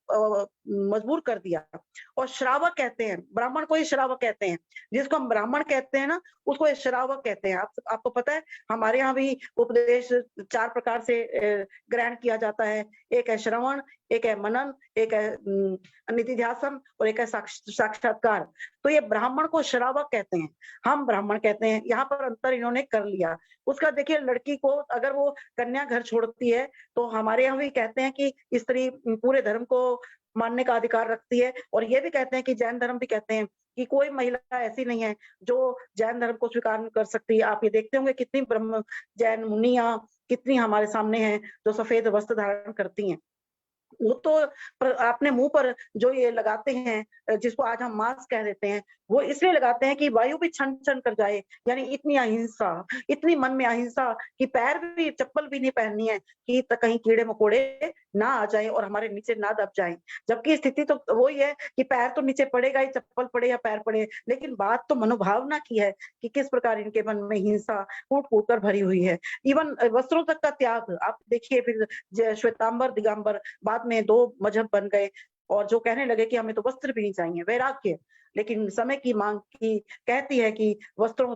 मजबूर कर दिया। और श्रावक कहते हैं, ब्राह्मण को ही श्रावक कहते हैं। जिसको हम ब्राह्मण कहते हैं ना, उसको श्रावक कहते हैं। आपको पता है हमारे यहाँ भी उपदेश 4 प्रकार से ग्रहण किया जाता है। एक है श्रवण, एक है मनन, एक है निधिध्यासन और एक है साक्षात्कार। तो ये ब्राह्मण को श्रावक कहते हैं, हम ब्राह्मण कहते हैं। यहाँ पर अंतर इन्होंने कर लिया। उसका देखिए, लड़की को अगर वो कन्या घर छोड़ती है तो हमारे यहाँ भी कहते हैं कि स्त्री पूरे धर्म को मानने का अधिकार रखती है। और ये भी कहते हैं कि जैन धर्म भी कहते हैं कि कोई महिला ऐसी नहीं है जो जैन धर्म को स्वीकार नहीं कर सकती। आप ये देखते होंगे कितनी ब्रह्म जैन मुनियां कितनी हमारे सामने हैं जो सफेद वस्त्र धारण करती हैं। वो तो अपने मुंह पर जो ये लगाते हैं, जिसको आज हम मास्क कह देते हैं, वो इसलिए लगाते हैं कि वायु भी छन छन कर जाए। यानी इतनी अहिंसा, इतनी मन में अहिंसा कि पैर भी, चप्पल भी नहीं पहननी है कि कहीं कीड़े मकोड़े ना आ जाए और हमारे नीचे ना दब जाए। जबकि स्थिति तो वही है कि पैर तो नीचे पड़ेगा ही, चप्पल पड़े या पैर पड़े, लेकिन बात तो मनोभावना की है कि किस प्रकार इनके मन में हिंसा फूट फूट कर भरी हुई है। इवन वस्त्रों तक का त्याग आप देखिए। फिर श्वेतांबर दिगंबर बाद में 2 मजहब बन गए और जो कहने लगे कि हमें तो वस्त्र भी नहीं चाहिए, वैराग्य। लेकिन समय की मांग की कहती है कि वस्त्रों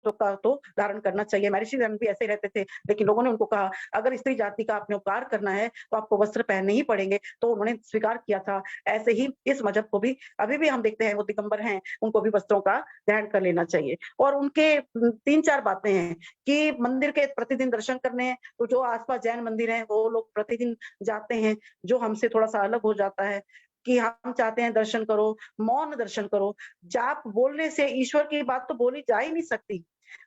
वस्त्रों का तो धारण करना चाहिए। महर्षि दयानंद भी ऐसे रहते थे, लेकिन लोगों ने उनको कहा अगर स्त्री जाति का आपने उपकार करना है तो आपको वस्त्र पहनने ही पड़ेंगे, तो उन्होंने स्वीकार किया था। ऐसे ही इस मजहब को भी अभी भी हम देखते हैं, वो दिगंबर हैं, उनको भी वस्त्रों का ग्रहण कर लेना चाहिए। और उनके 3-4 बातें हैं कि मंदिर के प्रतिदिन दर्शन करने हैं, तो जो आसपास जैन मंदिर हैं वो लोग प्रतिदिन जाते हैं, जो हमसे थोड़ा सा अलग हो जाता है कि हम चाहते हैं दर्शन करो, मौन दर्शन करो। जाप बोलने से ईश्वर की बात तो बोली जा ही नहीं सकती।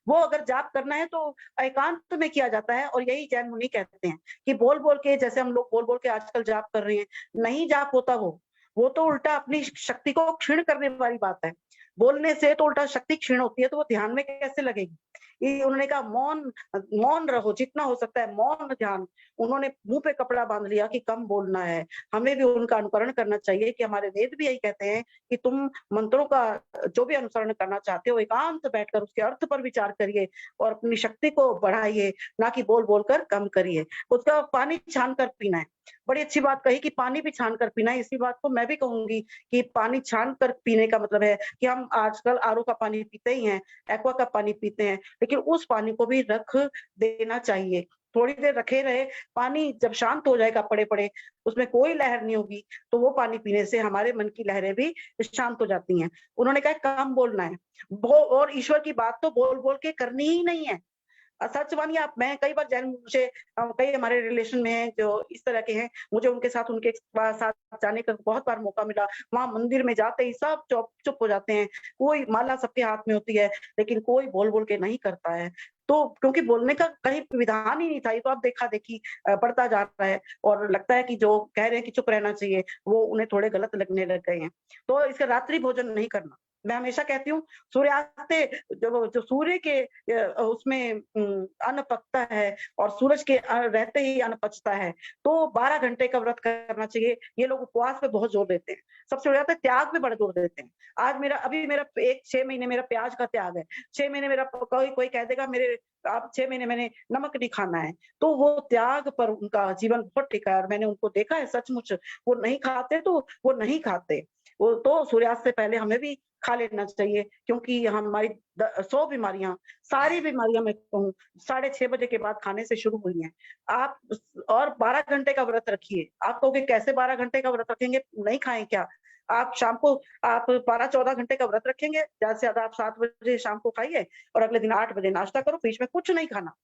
वो अगर जाप करना है तो एकांत में किया जाता है, और यही जैन मुनि कहते हैं कि बोल बोल के, जैसे हम लोग बोल बोल के आजकल जाप कर रहे हैं, नहीं जाप होता वो तो उल्टा अपनी शक्ति को क्षीण करने वाली बात है। बोलने से तो उल्टा शक्ति क्षीण होती है, तो वो ध्यान में कैसे लगेगी। उन्होंने कहा मौन रहो, जितना हो सकता है मौन ध्यान। उन्होंने मुंह पे कपड़ा बांध लिया कि कम बोलना है। हमें भी उनका अनुकरण करना चाहिए कि हमारे वेद भी यही कहते हैं कि तुम मंत्रों का जो भी अनुसरण करना चाहते हो, एकांत बैठकर उसके अर्थ पर विचार करिए और अपनी शक्ति को बढ़ाइए, ना कि बोल बोल कर कम करिए। उसका पानी छान कर पीना है। बड़ी अच्छी बात कही कि पानी भी छान कर पीना है। इसी बात को मैं भी कहूंगी कि पानी छान कर पीने का मतलब है कि हम आजकल आरओ का पानी पीते ही हैं, एक्वा का पानी पीते हैं, लेकिन उस पानी को भी रख देना चाहिए। थोड़ी देर रखे रहे, पानी जब शांत हो जाएगा पड़े पड़े, उसमें कोई लहर नहीं होगी, तो वो पानी पीने से हमारे मन की लहरें भी शांत हो जाती हैं। उन्होंने कहा कम बोलना है, और ईश्वर की बात तो बोल बोल के करनी ही नहीं है। सच मानिए आप, मैं कई बार जैन, मुझे कई हमारे रिलेशन में हैं जो इस तरह के हैं, मुझे उनके साथ जाने का बहुत बार मौका मिला। वहां मंदिर में जाते ही सब चुप हो जाते हैं, कोई माला सबके हाथ में होती है, लेकिन कोई बोल बोल के नहीं करता है। तो क्योंकि बोलने का कहीं विधान ही नहीं था, ये तो आप देखा देखी बढ़ता जा रहा है, और लगता है कि जो कह रहे हैं कि चुप रहना चाहिए, वो उन्हें थोड़े गलत लगने लग गए हैं। तो इसका रात्रि भोजन नहीं करना। मैं हमेशा कहती हूँ सूर्यास्त जो सूर्य के उसमें अन्न पकता है और सूरज के रहते ही अन्न पचता है, तो 12 घंटे का व्रत करना चाहिए। ये लोग उपवास पे बहुत जोर देते हैं, सबसे ज्यादा त्याग पे बड़ा जोर देते हैं। आज मेरा 6 महीने मेरा प्याज का त्याग है, 6 महीने मेरा कोई कह देगा मेरे आप 6 महीने मैंने नमक नहीं खाना है, तो वो त्याग पर उनका जीवन बहुत टिका है। और मैंने उनको देखा है, सचमुच वो नहीं खाते तो वो नहीं खाते, वो तो सूर्यास्त से पहले हमें भी खा लेना चाहिए, क्योंकि हमारी 100 बीमारियां, सारी बीमारियां मैं कहूँ 6:30 बजे के बाद खाने से शुरू हुई हैं। आप और 12 घंटे का व्रत रखिए। आप कहोगे कैसे 12 घंटे का व्रत रखेंगे, नहीं खाएं क्या? आप शाम को आप 12-14 घंटे का व्रत रखेंगे, ज्यादा से ज्यादा आप 7 बजे शाम को खाइए और अगले दिन 8 बजे नाश्ता करो, बीच में कुछ नहीं खाना।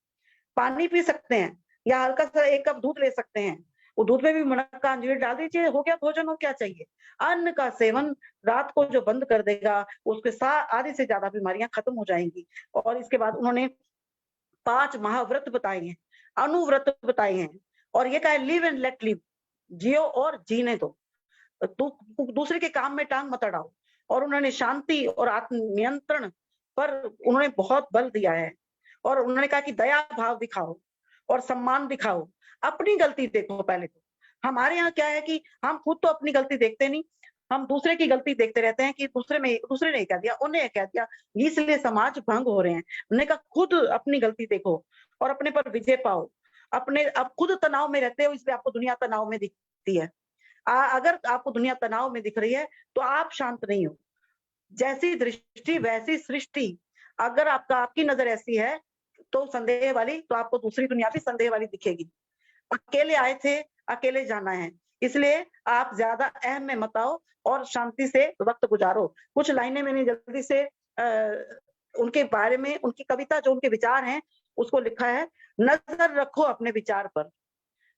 पानी पी सकते हैं या हल्का सा 1 कप दूध ले सकते हैं, वो दूध में भी मुनक्का अंजीर डाल दीजिए, हो गया भोजन। हो क्या चाहिए? अन्न का सेवन रात को जो बंद कर देगा, उसके आधे से ज्यादा बीमारियां खत्म हो जाएंगी। और इसके बाद उन्होंने 5 महाव्रत बताए हैं, अनुव्रत बताए हैं, और ये कहा लिव एंड लेट लिव, जियो और जीने दो, दूसरे के काम में टांग मत अड़ाओ। और उन्होंने शांति और आत्म नियंत्रण पर उन्होंने बहुत बल दिया है, और उन्होंने कहा कि दया भाव दिखाओ और सम्मान दिखाओ, अपनी गलती देखो पहले तो। हमारे यहाँ क्या है कि हम खुद तो अपनी गलती देखते नहीं, हम दूसरे की गलती देखते रहते हैं कि दूसरे ने कह दिया, उन्हें कह दिया, इसलिए समाज भंग हो रहे हैं। उन्होंने कहा खुद अपनी गलती देखो और अपने पर विजय पाओ। अब खुद तनाव में रहते हो, इसलिए आपको दुनिया तनाव में दिखती है। अगर आपको दुनिया तनाव में दिख रही है तो आप शांत नहीं हो। जैसी दृष्टि वैसी सृष्टि। अगर आपकी नजर ऐसी है तो संदेह वाली, तो आपको दूसरी दुनिया भी संदेह वाली दिखेगी। अकेले आए थे, अकेले जाना है, इसलिए आप ज्यादा अहम में मत आओ और शांति से वक्त गुजारो। कुछ लाइनें मैंने जल्दी से उनके बारे में, उनकी कविता जो उनके विचार हैं उसको लिखा है। नजर रखो अपने विचार पर,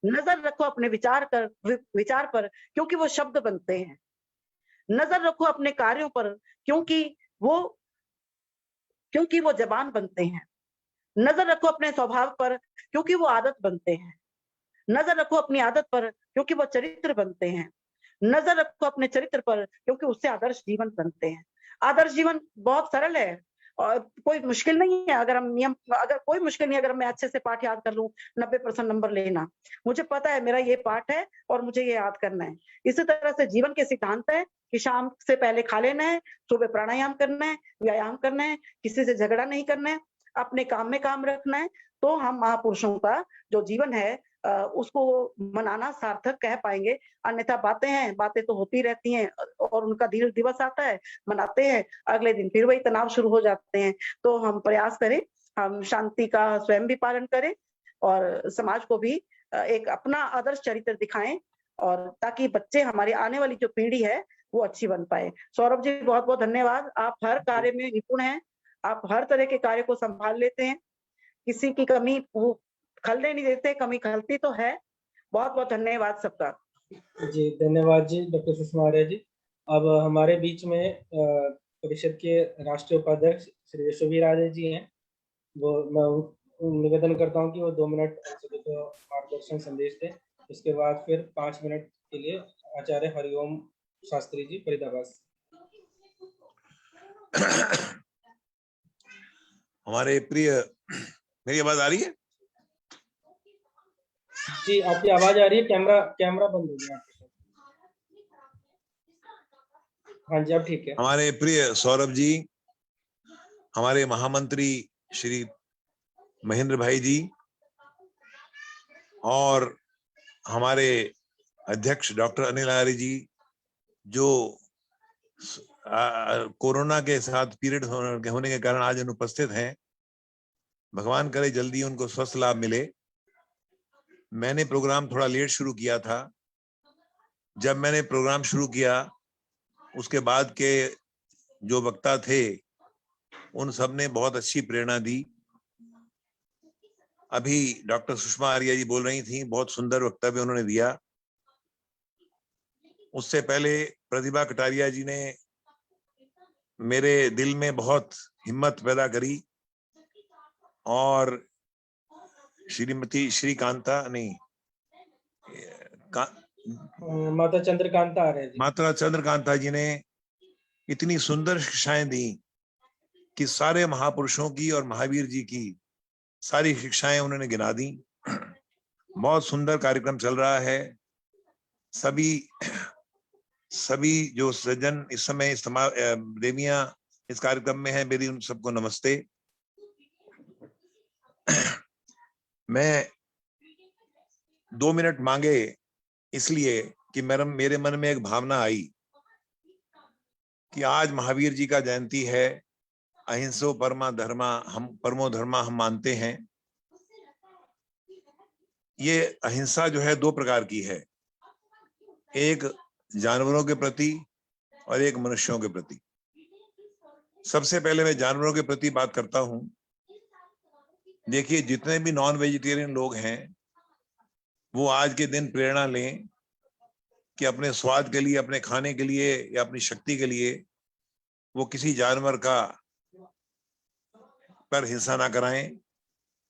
नजर रखो अपने विचार पर, क्योंकि वो शब्द बनते हैं। नजर रखो अपने कार्यों पर, क्योंकि वो जबान बनते हैं। नजर रखो अपने स्वभाव पर, क्योंकि वो आदत बनते हैं। नजर रखो अपनी आदत पर, क्योंकि वो चरित्र बनते हैं। नजर रखो अपने चरित्र पर, क्योंकि उससे आदर्श जीवन बनते हैं। आदर्श जीवन बहुत सरल है और कोई मुश्किल नहीं है। अगर मैं अच्छे से पाठ याद कर लूं, 90% नंबर लेना, मुझे पता है मेरा ये पाठ है और मुझे ये याद करना है। इसी तरह से जीवन के सिद्धांत है कि शाम से पहले खा लेना है, सुबह प्राणायाम करना है, व्यायाम करना है, किसी से झगड़ा नहीं करना है, अपने काम में काम रखना है। तो हम महापुरुषों का जो जीवन है उसको मनाना सार्थक कह पाएंगे। अन्यथा बातें हैं, बातें तो होती रहती हैं और उनका दिवस आता है, मनाते हैं, अगले दिन फिर वही तनाव शुरू हो जाते हैं। तो हम प्रयास करें, हम शांति का स्वयं भी पालन करें और समाज को भी एक अपना आदर्श चरित्र दिखाएं, और ताकि बच्चे, हमारी आने वाली जो पीढ़ी है वो अच्छी बन पाए। सौरभ जी बहुत बहुत धन्यवाद, आप हर कार्य में निपुण हैं, आप हर तरह के कार्य को संभाल लेते हैं, किसी की कमी वो खलने नहीं देते, कमी खलती तो है। बहुत बहुत धन्यवाद सबका। जी धन्यवाद जी डॉक्टर सुषमा आर्य जी। अब हमारे बीच में परिषद के राष्ट्रीय उपाध्यक्ष श्री यशोवीर आर्य जी हैं। वो मैं निवेदन करता हूं कि वो 2 मिनट सभी को मार्गदर्शन संदेश दें। इसके बाद फिर 5 मिनट के लिए आचार्य हरिओम शास्त्री जी फरीदाबाद। हमारे प्रिय, मेरी आवाज आ रही है? जी आपकी आवाज आ रही है, कैमरा बंद हो गया। हाँ जी अब ठीक है। हमारे प्रिय सौरभ जी, हमारे महामंत्री श्री महेंद्र भाई जी, और हमारे अध्यक्ष डॉक्टर अनिल आर्य जी, जो कोरोना के साथ पीरियड होने के कारण आज अनुपस्थित हैं। भगवान करे जल्दी उनको स्वस्थ लाभ मिले। मैंने प्रोग्राम थोड़ा लेट शुरू किया था। जब मैंने प्रोग्राम शुरू किया, उसके बाद के जो वक्ता थे उन सब ने बहुत अच्छी प्रेरणा दी। अभी डॉक्टर सुषमा आर्य जी बोल रही थी, बहुत सुंदर वक्तव्य उन्होंने दिया। उससे पहले प्रतिभा कटारिया जी ने मेरे दिल में बहुत हिम्मत पैदा करी, और श्रीमती श्रीकांता नहीं माता चंद्रकांता आर्य जी, माता चंद्रकांता जी ने इतनी सुंदर शिक्षाएं दी कि सारे महापुरुषों की और महावीर जी की सारी शिक्षाएं उन्होंने गिना दी। बहुत सुंदर कार्यक्रम चल रहा है। सभी जो सज्जन इस समय देवियां इस कार्यक्रम में हैं, मेरी उन सबको नमस्ते। मैं 2 मिनट मांगे इसलिए कि मेरे मन में एक भावना आई कि आज महावीर जी का जयंती है। अहिंसो परमो धर्मा हम मानते हैं। ये अहिंसा जो है 2 प्रकार की है, एक जानवरों के प्रति और एक मनुष्यों के प्रति। सबसे पहले मैं जानवरों के प्रति बात करता हूं। देखिए, जितने भी नॉन वेजिटेरियन लोग हैं वो आज के दिन प्रेरणा लें कि अपने स्वाद के लिए, अपने खाने के लिए या अपनी शक्ति के लिए वो किसी जानवर पर हिंसा ना कराएं।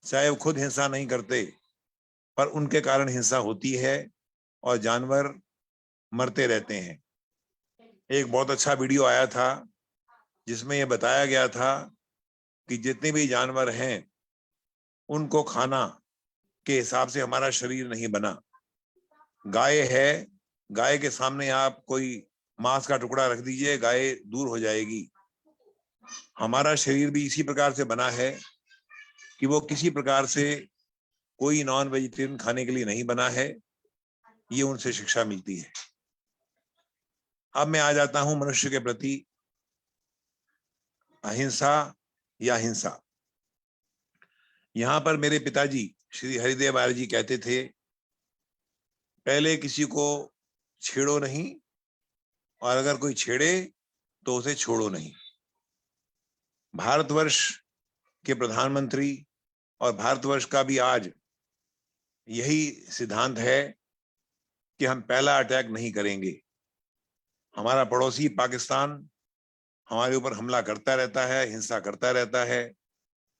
चाहे वो खुद हिंसा नहीं करते, पर उनके कारण हिंसा होती है और जानवर मरते रहते हैं। एक बहुत अच्छा वीडियो आया था जिसमें यह बताया गया था कि जितने भी जानवर हैं उनको खाना के हिसाब से हमारा शरीर नहीं बना। गाय है, गाय के सामने आप कोई मांस का टुकड़ा रख दीजिए, गाय दूर हो जाएगी। हमारा शरीर भी इसी प्रकार से बना है कि वो किसी प्रकार से कोई नॉन वेजिटेरियन खाने के लिए नहीं बना है। ये उनसे शिक्षा मिलती है। अब मैं आ जाता हूं मनुष्य के प्रति अहिंसा या हिंसा। यहां पर मेरे पिताजी श्री हरिदेव आर्य जी कहते थे, पहले किसी को छेड़ो नहीं, और अगर कोई छेड़े तो उसे छोड़ो नहीं। भारतवर्ष के प्रधानमंत्री और भारतवर्ष का भी आज यही सिद्धांत है कि हम पहला अटैक नहीं करेंगे। हमारा पड़ोसी पाकिस्तान हमारे ऊपर हमला करता रहता है, हिंसा करता रहता है।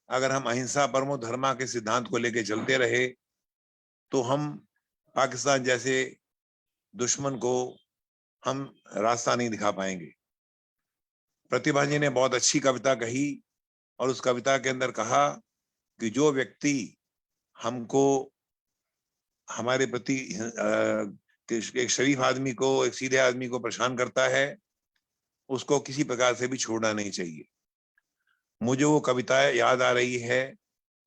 अगर हम अहिंसा परमो धर्मा के सिद्धांत को लेकर चलते रहे तो हम पाकिस्तान जैसे दुश्मन को हम रास्ता नहीं दिखा पाएंगे। प्रतिभा जी ने बहुत अच्छी कविता कही, और उस कविता के अंदर कहा कि जो व्यक्ति हमको, हमारे प्रति एक शरीफ आदमी को, एक सीधे आदमी को परेशान करता है, उसको किसी प्रकार से भी छोड़ना नहीं चाहिए। मुझे वो कविता याद आ रही है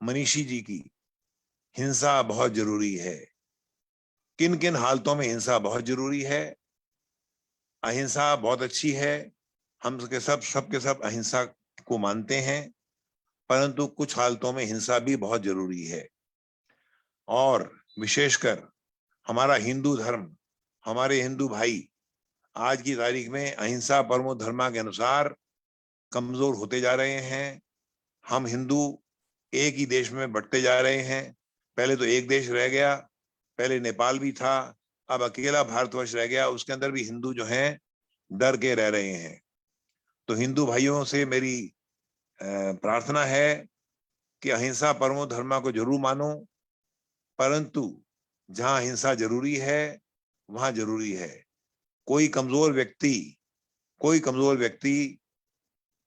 मनीषी जी की, हिंसा बहुत जरूरी है, किन किन हालतों में हिंसा बहुत जरूरी है। अहिंसा बहुत अच्छी है, हम सबके सब अहिंसा को मानते हैं, परंतु कुछ हालतों में हिंसा भी बहुत जरूरी है। और विशेषकर हमारा हिंदू धर्म, हमारे हिंदू भाई आज की तारीख में अहिंसा परमो धर्मा के अनुसार कमजोर होते जा रहे हैं। हम हिंदू एक ही देश में बंटते जा रहे हैं। पहले तो एक देश रह गया, पहले नेपाल भी था, अब अकेला भारतवर्ष रह गया, उसके अंदर भी हिंदू जो हैं डर के रह रहे हैं। तो हिंदू भाइयों से मेरी प्रार्थना है कि अहिंसा परमो धर्मा को जरूर मानो, परंतु जहां हिंसा जरूरी है वहां जरूरी है। कोई कमजोर व्यक्ति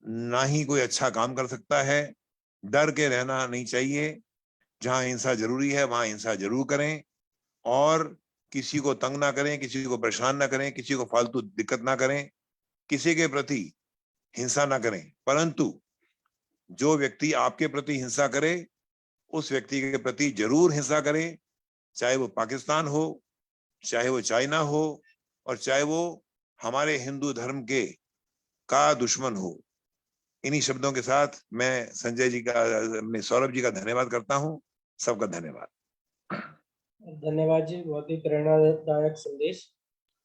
ना ही कोई अच्छा काम कर सकता है। डर के रहना नहीं चाहिए। जहां हिंसा जरूरी है वहां हिंसा जरूर करें, और किसी को तंग ना करें, किसी को परेशान ना करें, किसी को फालतू दिक्कत ना करें, किसी के प्रति हिंसा ना करें। परंतु जो व्यक्ति आपके प्रति हिंसा करे उस व्यक्ति के प्रति जरूर हिंसा करें, चाहे वो पाकिस्तान हो, चाहे वो चाइना हो, और चाहे वो हमारे हिंदू धर्म का दुश्मन हो। इन्हीं शब्दों के साथ मैं संजय जी का, मैं सौरभ जी का धन्यवाद करता हूं। सबका धन्यवाद। धन्यवाद जी, बहुत ही प्रेरणादायक संदेश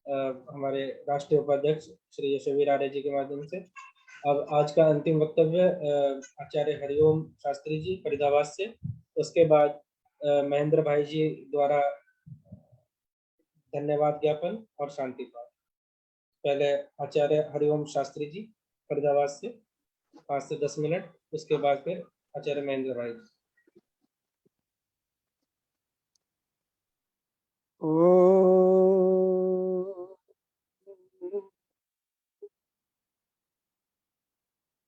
हमारे राष्ट्रीय उपाध्यक्ष श्री यशोवीर आर्य जी के माध्यम से। अब आज का अंतिम वक्तव्य आचार्य हरिओम शास्त्री जी फरीदाबाद से, उसके बाद महेंद्र भाई जी द्वारा धन्यवाद ज्ञापन और शांति पाठ। पहले आचार्य हरिओम शास्त्री जी फरीदाबाद से 5 से 10 मिनट, उसके बाद फिर आचार्य महेंद्र भाई।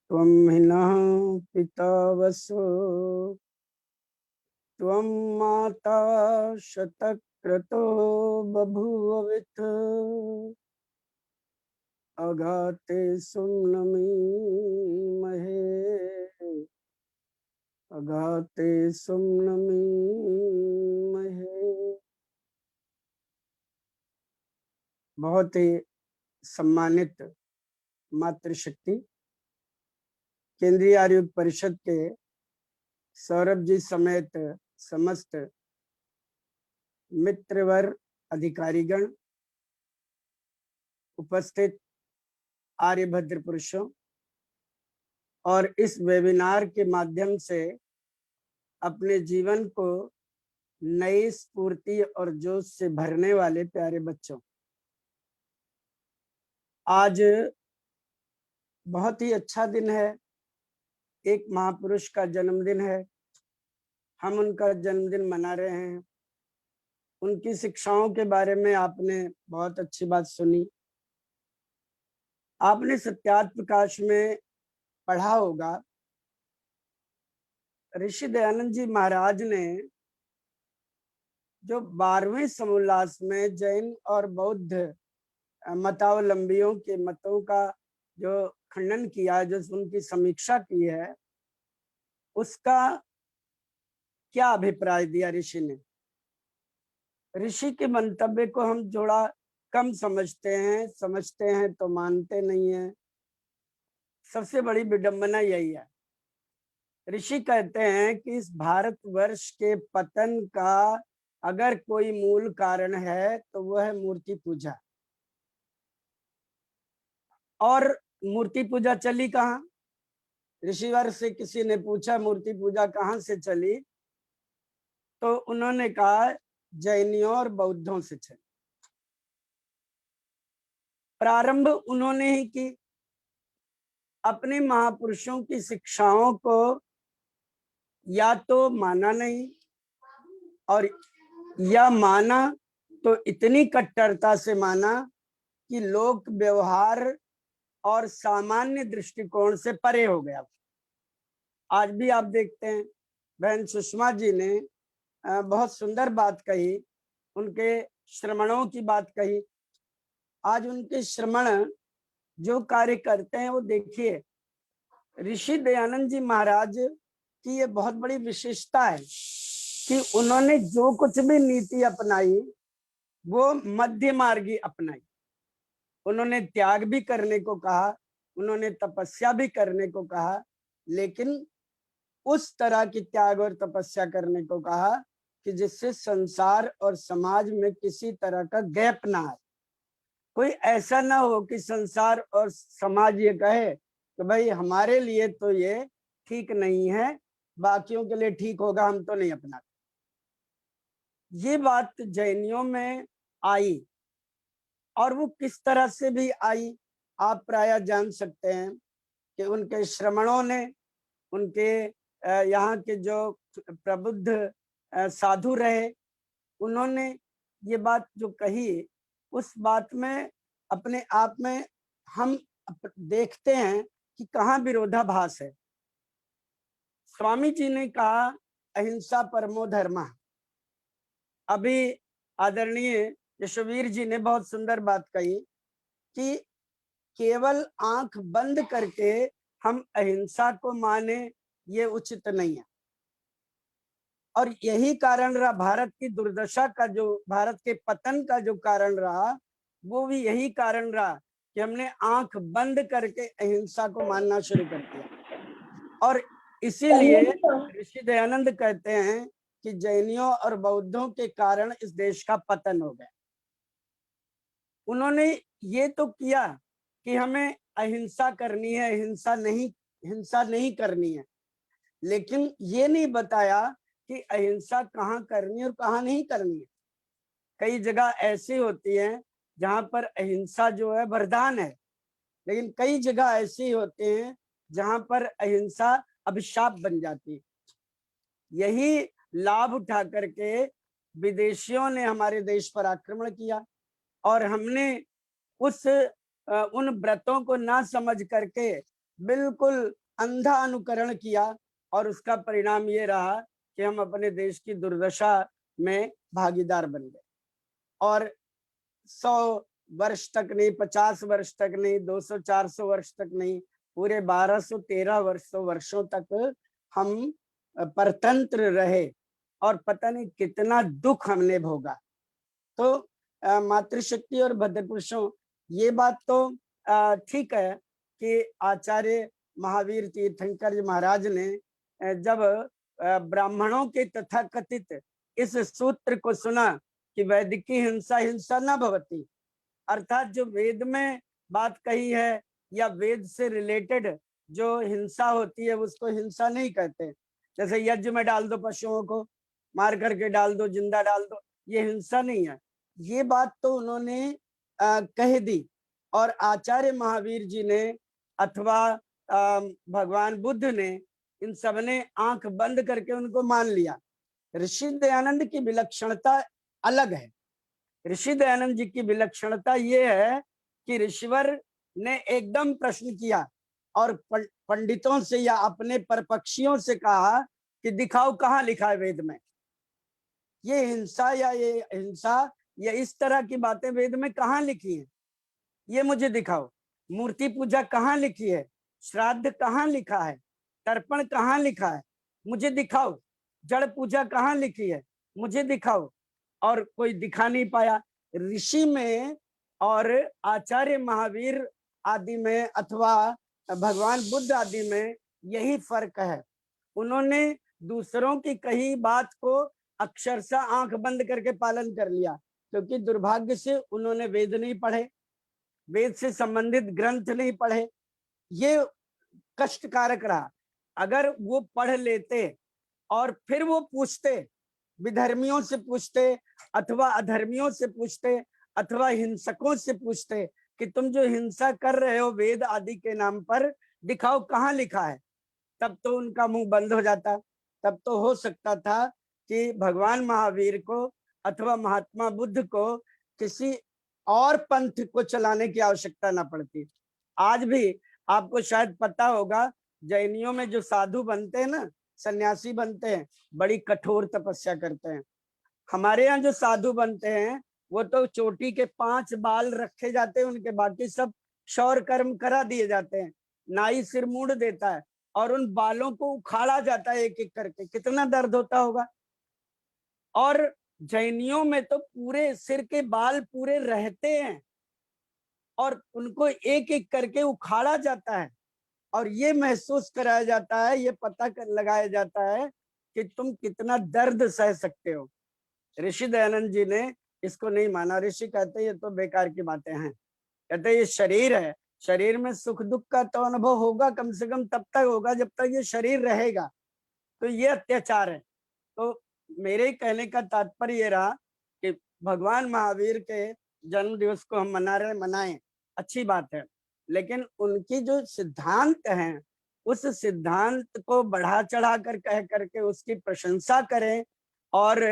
त्वं हिनः पिता वसो त्वं माता शतक्रतो बभूववित् अगाते सुम्नमीमहे अगाते सुम्नमीमहे। बहुत ही सम्मानित मातृशक्ति केंद्रीय आयुक्त परिषद के सौरभ जी समेत समस्त मित्रवर अधिकारीगण, उपस्थित आर्यभद्र पुरुषों और इस वेबिनार के माध्यम से अपने जीवन को नई स्फूर्ति और जोश से भरने वाले प्यारे बच्चों, आज बहुत ही अच्छा दिन है। एक महापुरुष का जन्मदिन है, हम उनका जन्मदिन मना रहे हैं। उनकी शिक्षाओं के बारे में आपने बहुत अच्छी बात सुनी। आपने सत्यार्थ प्रकाश में पढ़ा होगा, ऋषि दयानंद जी महाराज ने जो 12वें समोल्लास में जैन और बौद्ध मतावलंबियों के मतों का जो खंडन किया, जो उनकी समीक्षा की है, उसका क्या अभिप्राय दिया ऋषि ने। ऋषि के मंतव्य को हम थोड़ा कम समझते हैं तो मानते नहीं है। सबसे बड़ी विडंबना यही है। ऋषि कहते हैं कि इस भारतवर्ष के पतन का अगर कोई मूल कारण है तो वह है मूर्ति पूजा। और मूर्ति पूजा चली कहाँ? ऋषिवर से किसी ने पूछा मूर्ति पूजा कहाँ से चली, तो उन्होंने कहा जैनियों और बौद्धों से चली। प्रारंभ उन्होंने ही की। अपने महापुरुषों की शिक्षाओं को या तो माना नहीं, और या माना तो इतनी कट्टरता से माना कि लोक व्यवहार और सामान्य दृष्टिकोण से परे हो गया। आज भी आप देखते हैं, बहन सुषमा जी ने बहुत सुंदर बात कही, उनके श्रमणों की बात कही। आज उनके श्रमण जो कार्य करते हैं वो देखिए। ऋषि दयानंद जी महाराज की ये बहुत बड़ी विशेषता है कि उन्होंने जो कुछ भी नीति अपनाई वो मध्य मार्गी अपनाई। उन्होंने त्याग भी करने को कहा, उन्होंने तपस्या भी करने को कहा, लेकिन उस तरह की त्याग और तपस्या करने को कहा कि जिससे संसार और समाज में किसी तरह का गैप ना आए। कोई ऐसा ना हो कि संसार और समाज ये कहे कि भाई हमारे लिए तो ये ठीक नहीं है, बाकियों के लिए ठीक होगा, हम तो नहीं अपनाते। ये बात जैनियों में आई, और वो किस तरह से भी आई आप प्रायः जान सकते हैं कि उनके श्रमणों ने, उनके यहाँ के जो प्रबुद्ध साधु रहे, उन्होंने ये बात जो कही, उस बात में अपने आप में हम देखते हैं कि कहाँ विरोधाभास है। स्वामी जी ने कहा अहिंसा परमो धर्म। अभी आदरणीय यशोवीर जी ने बहुत सुंदर बात कही कि केवल आंख बंद करके हम अहिंसा को माने, ये उचित नहीं है। और यही कारण रहा भारत की दुर्दशा का, जो भारत के पतन का जो कारण रहा, वो भी यही कारण रहा कि हमने आंख बंद करके अहिंसा को मानना शुरू कर दिया। और इसीलिए ऋषि दयानंद कहते हैं कि जैनियों और बौद्धों के कारण इस देश का पतन हो गया। उन्होंने ये तो किया कि हमें अहिंसा करनी है, हिंसा नहीं करनी है, लेकिन ये नहीं बताया कि अहिंसा कहाँ करनी है और कहाँ नहीं करनी है। कई जगह ऐसी होती है जहां पर अहिंसा जो है वरदान है, लेकिन कई जगह ऐसी होते हैं जहां पर अहिंसा अभिशाप बन जाती है। यही लाभ उठा करके विदेशियों ने हमारे देश पर आक्रमण किया, और हमने उन व्रतों को ना समझ करके बिल्कुल अंधा अनुकरण किया, और उसका परिणाम ये रहा कि हम अपने देश की दुर्दशा में भागीदार बन गए। और 100 वर्ष तक नहीं, 50 वर्ष तक नहीं, 200-400 वर्ष तक नहीं, पूरे 1213 वर्षों तक हम परतंत्र रहे, और पता नहीं कितना दुख हमने भोगा। तो मातृशक्ति और भद्र पुरुषों, ये बात तो ठीक है कि आचार्य महावीर तीर्थंकर जी महाराज ने जब ब्राह्मणों के तथाकथित इस सूत्र को सुना कि वैदिकी हिंसा हिंसा न भवति, अर्थात जो वेद में बात कही है या वेद से रिलेटेड जो हिंसा होती है उसको हिंसा नहीं कहते। जैसे यज्ञ में डाल दो पशुओं को, मार करके डाल दो, जिंदा डाल दो, ये हिंसा नहीं है। ये बात तो उन्होंने कह दी, और आचार्य महावीर जी ने अथवा भगवान बुद्ध ने, इन सब ने आंख बंद करके उनको मान लिया। ऋषि दयानंद की विलक्षणता अलग है। ऋषि दयानंद जी की विलक्षणता ये है कि ऋषिवर ने एकदम प्रश्न किया और पंडितों से या अपने परपक्षियों से कहा कि दिखाओ कहाँ लिखा है वेद में ये हिंसा या इस तरह की बातें वेद में कहाँ लिखी है, ये मुझे दिखाओ। मूर्ति पूजा कहाँ लिखी है, श्राद्ध कहाँ लिखा है, तर्पण कहाँ लिखा है, मुझे दिखाओ। जड़ पूजा कहाँ लिखी है, मुझे दिखाओ। और कोई दिखा नहीं पाया। ऋषि में और आचार्य महावीर आदि में अथवा भगवान बुद्ध आदि में यही फर्क है। उन्होंने दूसरों की कही बात को अक्षरशः आंख बंद करके पालन कर लिया, क्योंकि दुर्भाग्य से उन्होंने वेद नहीं पढ़े, वेद से संबंधित ग्रंथ नहीं पढ़े। ये कष्टकारक रहा। अगर वो पढ़ लेते और फिर वो पूछते, विधर्मियों से पूछते अथवा अधर्मियों से पूछते अथवा हिंसकों से पूछते कि तुम जो हिंसा कर रहे हो वेद आदि के नाम पर, दिखाओ कहाँ लिखा है, तब तो उनका मुंह बंद हो जाता। तब तो हो सकता था कि भगवान महावीर को अथवा महात्मा बुद्ध को किसी और पंथ को चलाने की आवश्यकता ना पड़ती। आज भी आपको शायद पता होगा, जैनियों में जो साधु बनते हैं ना, सन्यासी बनते हैं, बड़ी कठोर तपस्या करते हैं। हमारे यहाँ जो साधु बनते हैं वो तो चोटी के 5 बाल रखे जाते हैं उनके, बाकी सब शौर कर्म करा दिए जाते हैं। नाई सिर मूड़ देता है और उन बालों को उखाड़ा जाता है एक एक करके। कितना दर्द होता होगा। और जैनियों में तो पूरे सिर के बाल पूरे रहते हैं और उनको एक एक करके उखाड़ा जाता है और ये महसूस कराया जाता है, ये पता लगाया जाता है कि तुम कितना दर्द सह सकते हो। ऋषि दयानंद जी ने इसको नहीं माना। ऋषि कहते ये तो बेकार की बातें हैं, कहते ये शरीर है, शरीर में सुख दुख का तो अनुभव होगा, कम से कम तब तक होगा जब तक ये शरीर रहेगा, तो ये अत्याचार है। तो मेरे कहने का तात्पर्य ये रहा कि भगवान महावीर के जन्म दिवस को हम मनाएं, अच्छी बात है, लेकिन उनकी जो सिद्धांत हैं उस सिद्धांत को बढ़ा चढ़ा कर कह करके उसकी प्रशंसा करें और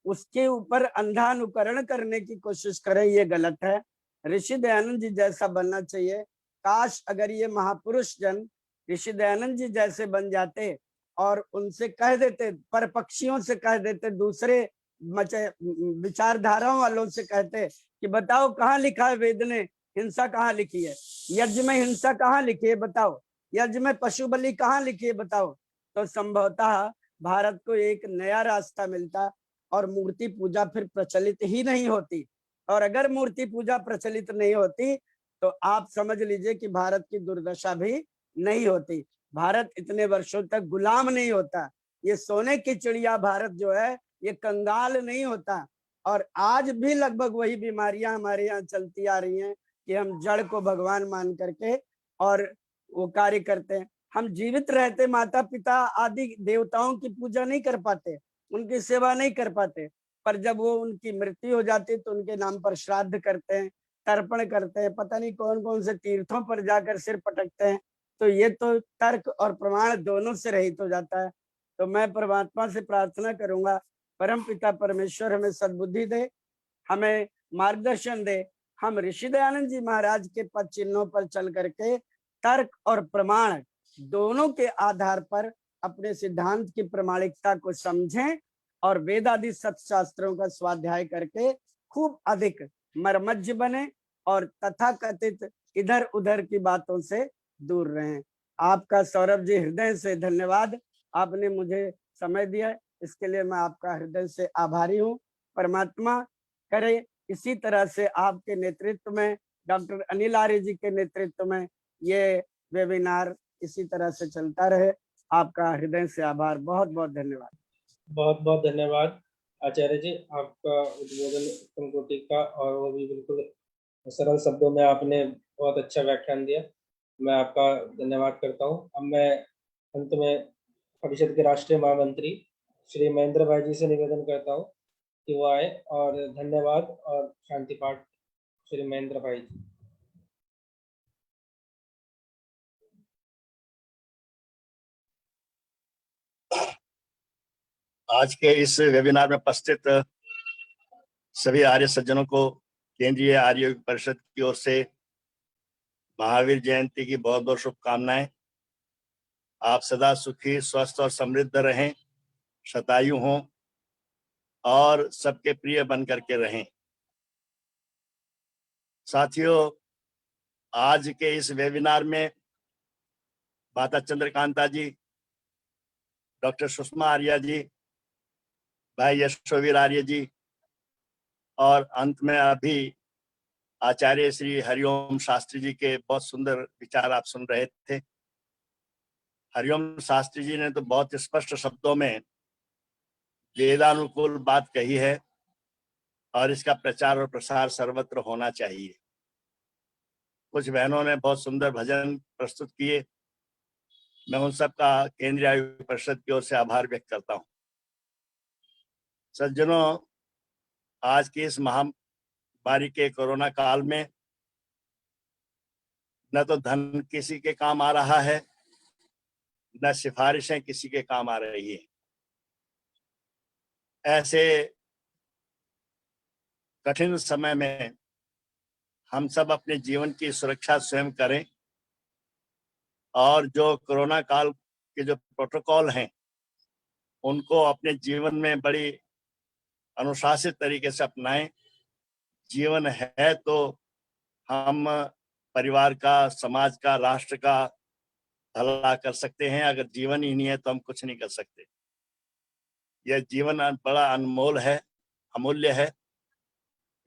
उसके ऊपर अंधा अनुकरण करने की कोशिश करें, ये गलत है। ऋषि दयानंद जी जैसा बनना चाहिए। काश अगर ये महापुरुष जन ऋषि दयानंद जी जैसे बन जाते और उनसे कह देते, पर पक्षियों से कह देते, दूसरे विचारधाराओं वालों से कहते कि बताओ कहाँ लिखा है वेद ने हिंसा कहाँ लिखी है, यज्ञ में हिंसा कहाँ लिखी है बताओ, यज्ञ में पशु बलि कहाँ लिखी है बताओ, तो संभवतः भारत को एक नया रास्ता मिलता और मूर्ति पूजा फिर प्रचलित ही नहीं होती। और अगर मूर्ति पूजा प्रचलित नहीं होती तो आप समझ लीजिए कि भारत की दुर्दशा भी नहीं होती, भारत इतने वर्षों तक गुलाम नहीं होता, ये सोने की चिड़िया भारत जो है ये कंगाल नहीं होता। और आज भी लगभग वही बीमारियां हमारे यहाँ चलती आ रही हैं कि हम जड़ को भगवान मान करके और वो कार्य करते हैं। हम जीवित रहते माता पिता आदि देवताओं की पूजा नहीं कर पाते, उनकी सेवा नहीं कर पाते, पर जब वो उनकी मृत्यु हो जाती तो उनके नाम पर श्राद्ध करते हैं, तर्पण करते हैं, पता नहीं कौन कौन से तीर्थों पर जाकर सिर पटकते हैं। तो ये तो तर्क और प्रमाण दोनों से रहित हो जाता है। तो मैं परमात्मा से प्रार्थना करूंगा, परम पिता परमेश्वर हमें सद्बुद्धि दे, हमें मार्गदर्शन दे, हम ऋषि दयानंद जी महाराज के पद चिन्हों पर चल करके तर्क और प्रमाण दोनों के आधार पर अपने सिद्धांत की प्रमाणिकता को समझें और वेद आदि सत्य शास्त्रों का स्वाध्याय करके खूब अधिक मर्मज्ञ बने और तथाकथित इधर उधर की बातों से दूर रहें। आपका सौरभ जी हृदय से धन्यवाद, आपने मुझे समय दिया, इसके लिए मैं आपका हृदय से आभारी हूँ। परमात्मा करे इसी तरह से आपके नेतृत्व में, डॉक्टर अनिल आर्य जी के नेतृत्व में ये वेबिनार इसी तरह से चलता रहे। आपका हृदय से आभार, बहुत बहुत धन्यवाद। बहुत बहुत धन्यवाद आचार्य जी, आपका उद्बोधन उत्तम कोटि का और वो भी बिल्कुल सरल शब्दों में आपने बहुत अच्छा व्याख्यान दिया, मैं आपका धन्यवाद करता हूँ। अब मैं अंत में परिषद के राष्ट्रीय महामंत्री श्री महेंद्र भाई जी से निवेदन करता हूँ कि वो आए और धन्यवाद और शांति पाठ श्री महेंद्र भाई जी। आज के इस वेबिनार में उपस्थित सभी आर्य सज्जनों को केंद्रीय आर्य परिषद की ओर से महावीर जयंती की बहुत बहुत शुभकामनाएं। आप सदा सुखी स्वस्थ और समृद्ध रहें, शतायु हों और सबके प्रिय बन करके रहें। साथियों, आज के इस वेबिनार में माता चंद्रकांता जी, डॉक्टर सुषमा आर्य जी, भाई यशोवीर आर्य जी और अंत में अभी आचार्य श्री हरिओम शास्त्री जी के बहुत सुंदर विचार आप सुन रहे थे। हरिओम शास्त्री जी ने तो बहुत स्पष्ट शब्दों में वेदानुकूल बात कही है और इसका प्रचार और प्रसार सर्वत्र होना चाहिए। कुछ बहनों ने बहुत सुंदर भजन प्रस्तुत किए, मैं उन सब का केंद्रीय आर्य परिषद की ओर से आभार व्यक्त करता हूँ। सज्जनों, आज की इस महामारी के कोरोना काल में न तो धन किसी के काम आ रहा है, न सिफारिशें किसी के काम आ रही है। ऐसे कठिन समय में हम सब अपने जीवन की सुरक्षा स्वयं करें और जो कोरोना काल के जो प्रोटोकॉल हैं उनको अपने जीवन में बड़ी अनुशासित तरीके से अपनाएं। जीवन है तो हम परिवार का, समाज का, राष्ट्र का भला कर सकते हैं, अगर जीवन ही नहीं है तो हम कुछ नहीं कर सकते। यह जीवन बड़ा अनमोल है, अमूल्य है।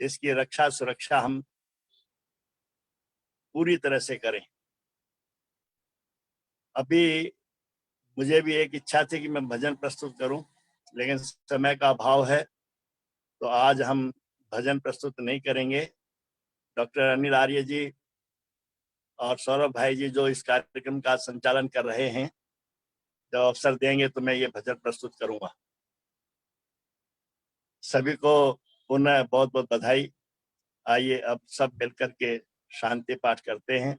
इसकी रक्षा सुरक्षा हम पूरी तरह से करें। अभी मुझे भी एक इच्छा थी कि मैं भजन प्रस्तुत करूं, लेकिन समय का अभाव है, तो आज हम भजन प्रस्तुत नहीं करेंगे। डॉक्टर अनिल आर्य जी और सौरभ भाई जी जो इस कार्यक्रम का संचालन कर रहे हैं, जब अवसर देंगे तो मैं ये भजन प्रस्तुत करूंगा। सभी को पुनः बहुत बहुत बधाई। आइए अब सब मिलकर के शांति पाठ करते हैं।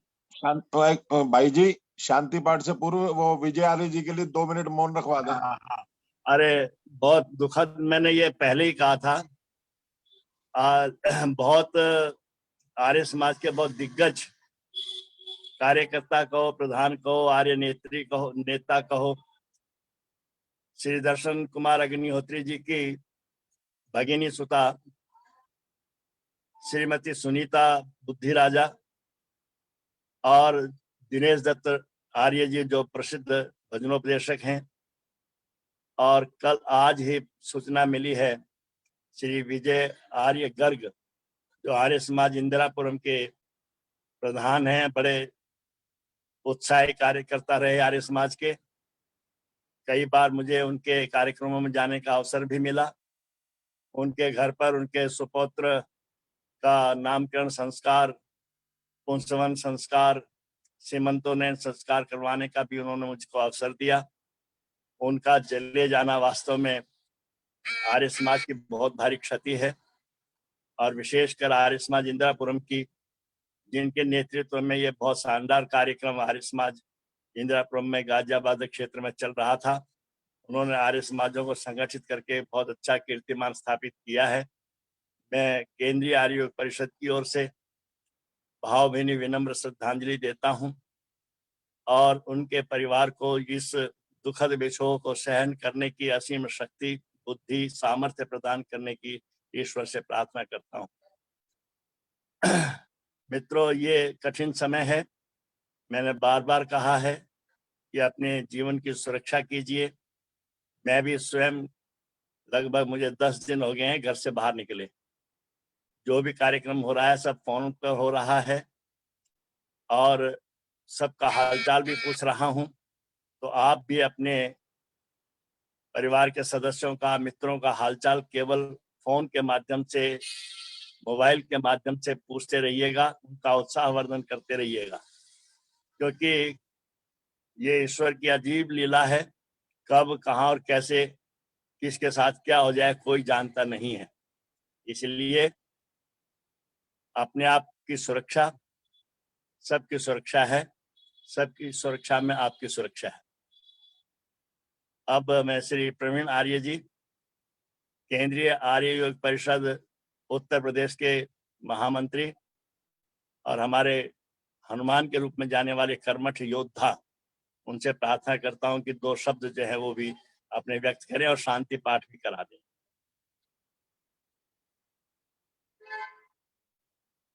भाई जी, शांति पाठ से पूर्व वो विजय आर्य जी के लिए 2 मिनट मौन रखवा दें। अरे बहुत दुखद, मैंने ये पहले ही कहा था। बहुत आर्य समाज के बहुत दिग्गज कार्यकर्ता कहो, प्रधान कहो, आर्य नेत्री कहो, नेता कहो, श्री दर्शन कुमार अग्निहोत्री जी की भगिनी सुता श्रीमती सुनीता बुद्धि राजा और दिनेश दत्त आर्य जी जो प्रसिद्ध भजनोपदेशक हैं, और कल आज ही सूचना मिली है श्री विजय आर्य गर्ग जो आर्य समाज इंदिरापुरम के प्रधान हैं, बड़े उत्साही कार्यकर्ता रहे आर्य समाज के। कई बार मुझे उनके कार्यक्रमों में जाने का अवसर भी मिला। उनके घर पर उनके सुपौत्र का नामकरण संस्कार, पुंसवन संस्कार, सीमंतोन्नयन संस्कार करवाने का भी उन्होंने मुझको अवसर दिया। उनका चले जाना वास्तव में आर्य समाज की बहुत भारी क्षति है, और विशेषकर आर्य समाज इंदिरापुरम की, जिनके नेतृत्व में ये बहुत शानदार कार्यक्रम आर्य समाज इंदिरापुरम में गाजियाबाद क्षेत्र में चल रहा था। उन्होंने आर्य समाजों को संगठित करके बहुत अच्छा कीर्तिमान स्थापित किया है। मैं केंद्रीय आर्य योग परिषद की ओर से भावभीनी विनम्र श्रद्धांजलि देता हूं, और उनके परिवार को इस दुखद विछोह को सहन करने की असीम शक्ति, बुद्धि, सामर्थ्य प्रदान करने की ईश्वर से प्रार्थना करता हूं। मित्रों, ये कठिन समय है। मैंने बार बार कहा है कि अपने जीवन की सुरक्षा कीजिए। मैं भी स्वयं लगभग मुझे 10 दिन हो गए हैं घर से बाहर निकले। जो भी कार्यक्रम हो रहा है सब फोन पर हो रहा है, और सबका हालचाल भी पूछ रहा हूं। तो आप भी अपने परिवार के सदस्यों का, मित्रों का हालचाल केवल फोन के माध्यम से, मोबाइल के माध्यम से पूछते रहिएगा, उनका उत्साहवर्धन करते रहिएगा, क्योंकि ये ईश्वर की अजीब लीला है। कब, कहाँ और कैसे किसके साथ क्या हो जाए कोई जानता नहीं है। इसलिए अपने आप की सुरक्षा सबकी सुरक्षा है, सबकी सुरक्षा में आपकी सुरक्षा है। अब मैं श्री प्रवीण आर्य जी, केंद्रीय आर्य योग परिषद उत्तर प्रदेश के महामंत्री और हमारे हनुमान के रूप में जाने वाले कर्मठ योद्धा, उनसे प्रार्थना करता हूं कि 2 शब्द जो है वो भी अपने व्यक्त करें और शांति पाठ भी करा दें।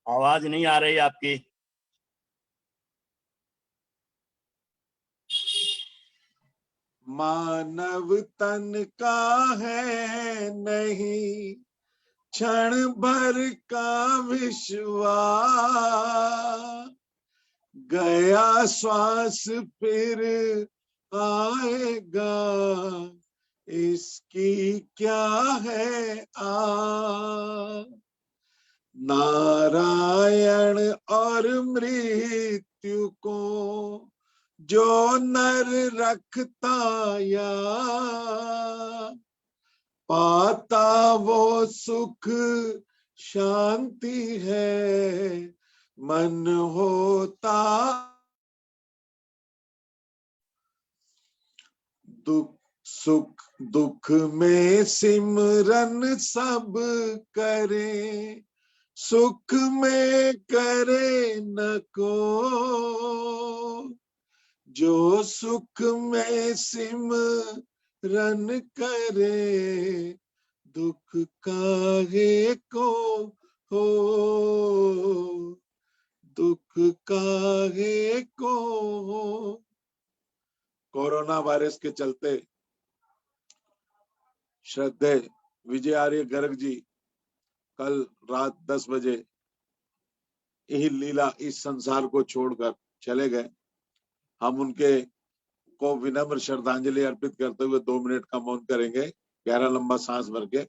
आवाज नहीं आ रही आपकी। मानव तन का है नहीं क्षण भर का विश्वास, गया श्वास फिर आएगा, इसकी क्या है नारायण और मृत्यु को जो नर रखता या पाता वो सुख शांति है, मन होता दुख सुख दुख में सिमरन सब करे, सुख में करे न को, जो सुख में सिमरन करे, दुख काहे को हो, दुख काहे को हो। कोरोना वायरस के चलते श्रद्धेय विजय आर्य गर्ग जी कल रात 10 बजे यही लीला इस संसार को छोड़कर चले गए। हम उनके को विनम्र श्रद्धांजलि अर्पित करते हुए 2 मिनट का मौन करेंगे। गहरा लंबा सांस भर के।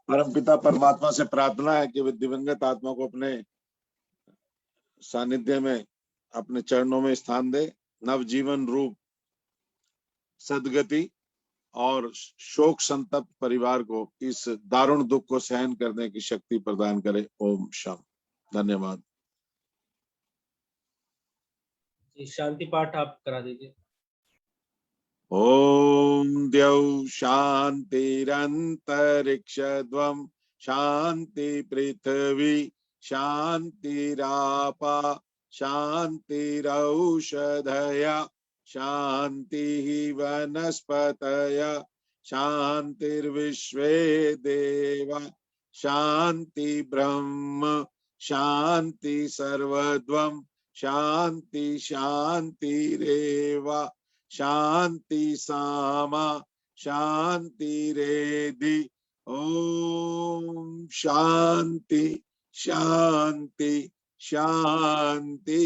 परमपिता परमात्मा से प्रार्थना है कि वे दिवंगत आत्मा को अपने सानिध्य में, अपने चरणों में स्थान दे, नवजीवन रूप सदगति और शोक संतप्त परिवार को इस दारुण दुख को सहन करने की शक्ति प्रदान करे। ओम शांति। धन्यवाद। जी, शांति पाठ आप करा दीजिए। ओम द्यौ शांतिरंतरिक्षध्वं शांति पृथ्वी शांतिरापा शांतिरौषधया शांति वनस्पतय शांतिर्विश्वे देवा शांति ब्रह्म शांति सर्वद्वं शांति शांतिरेव शांति सामा शांति रेधि। ओम शांति शांति शांति।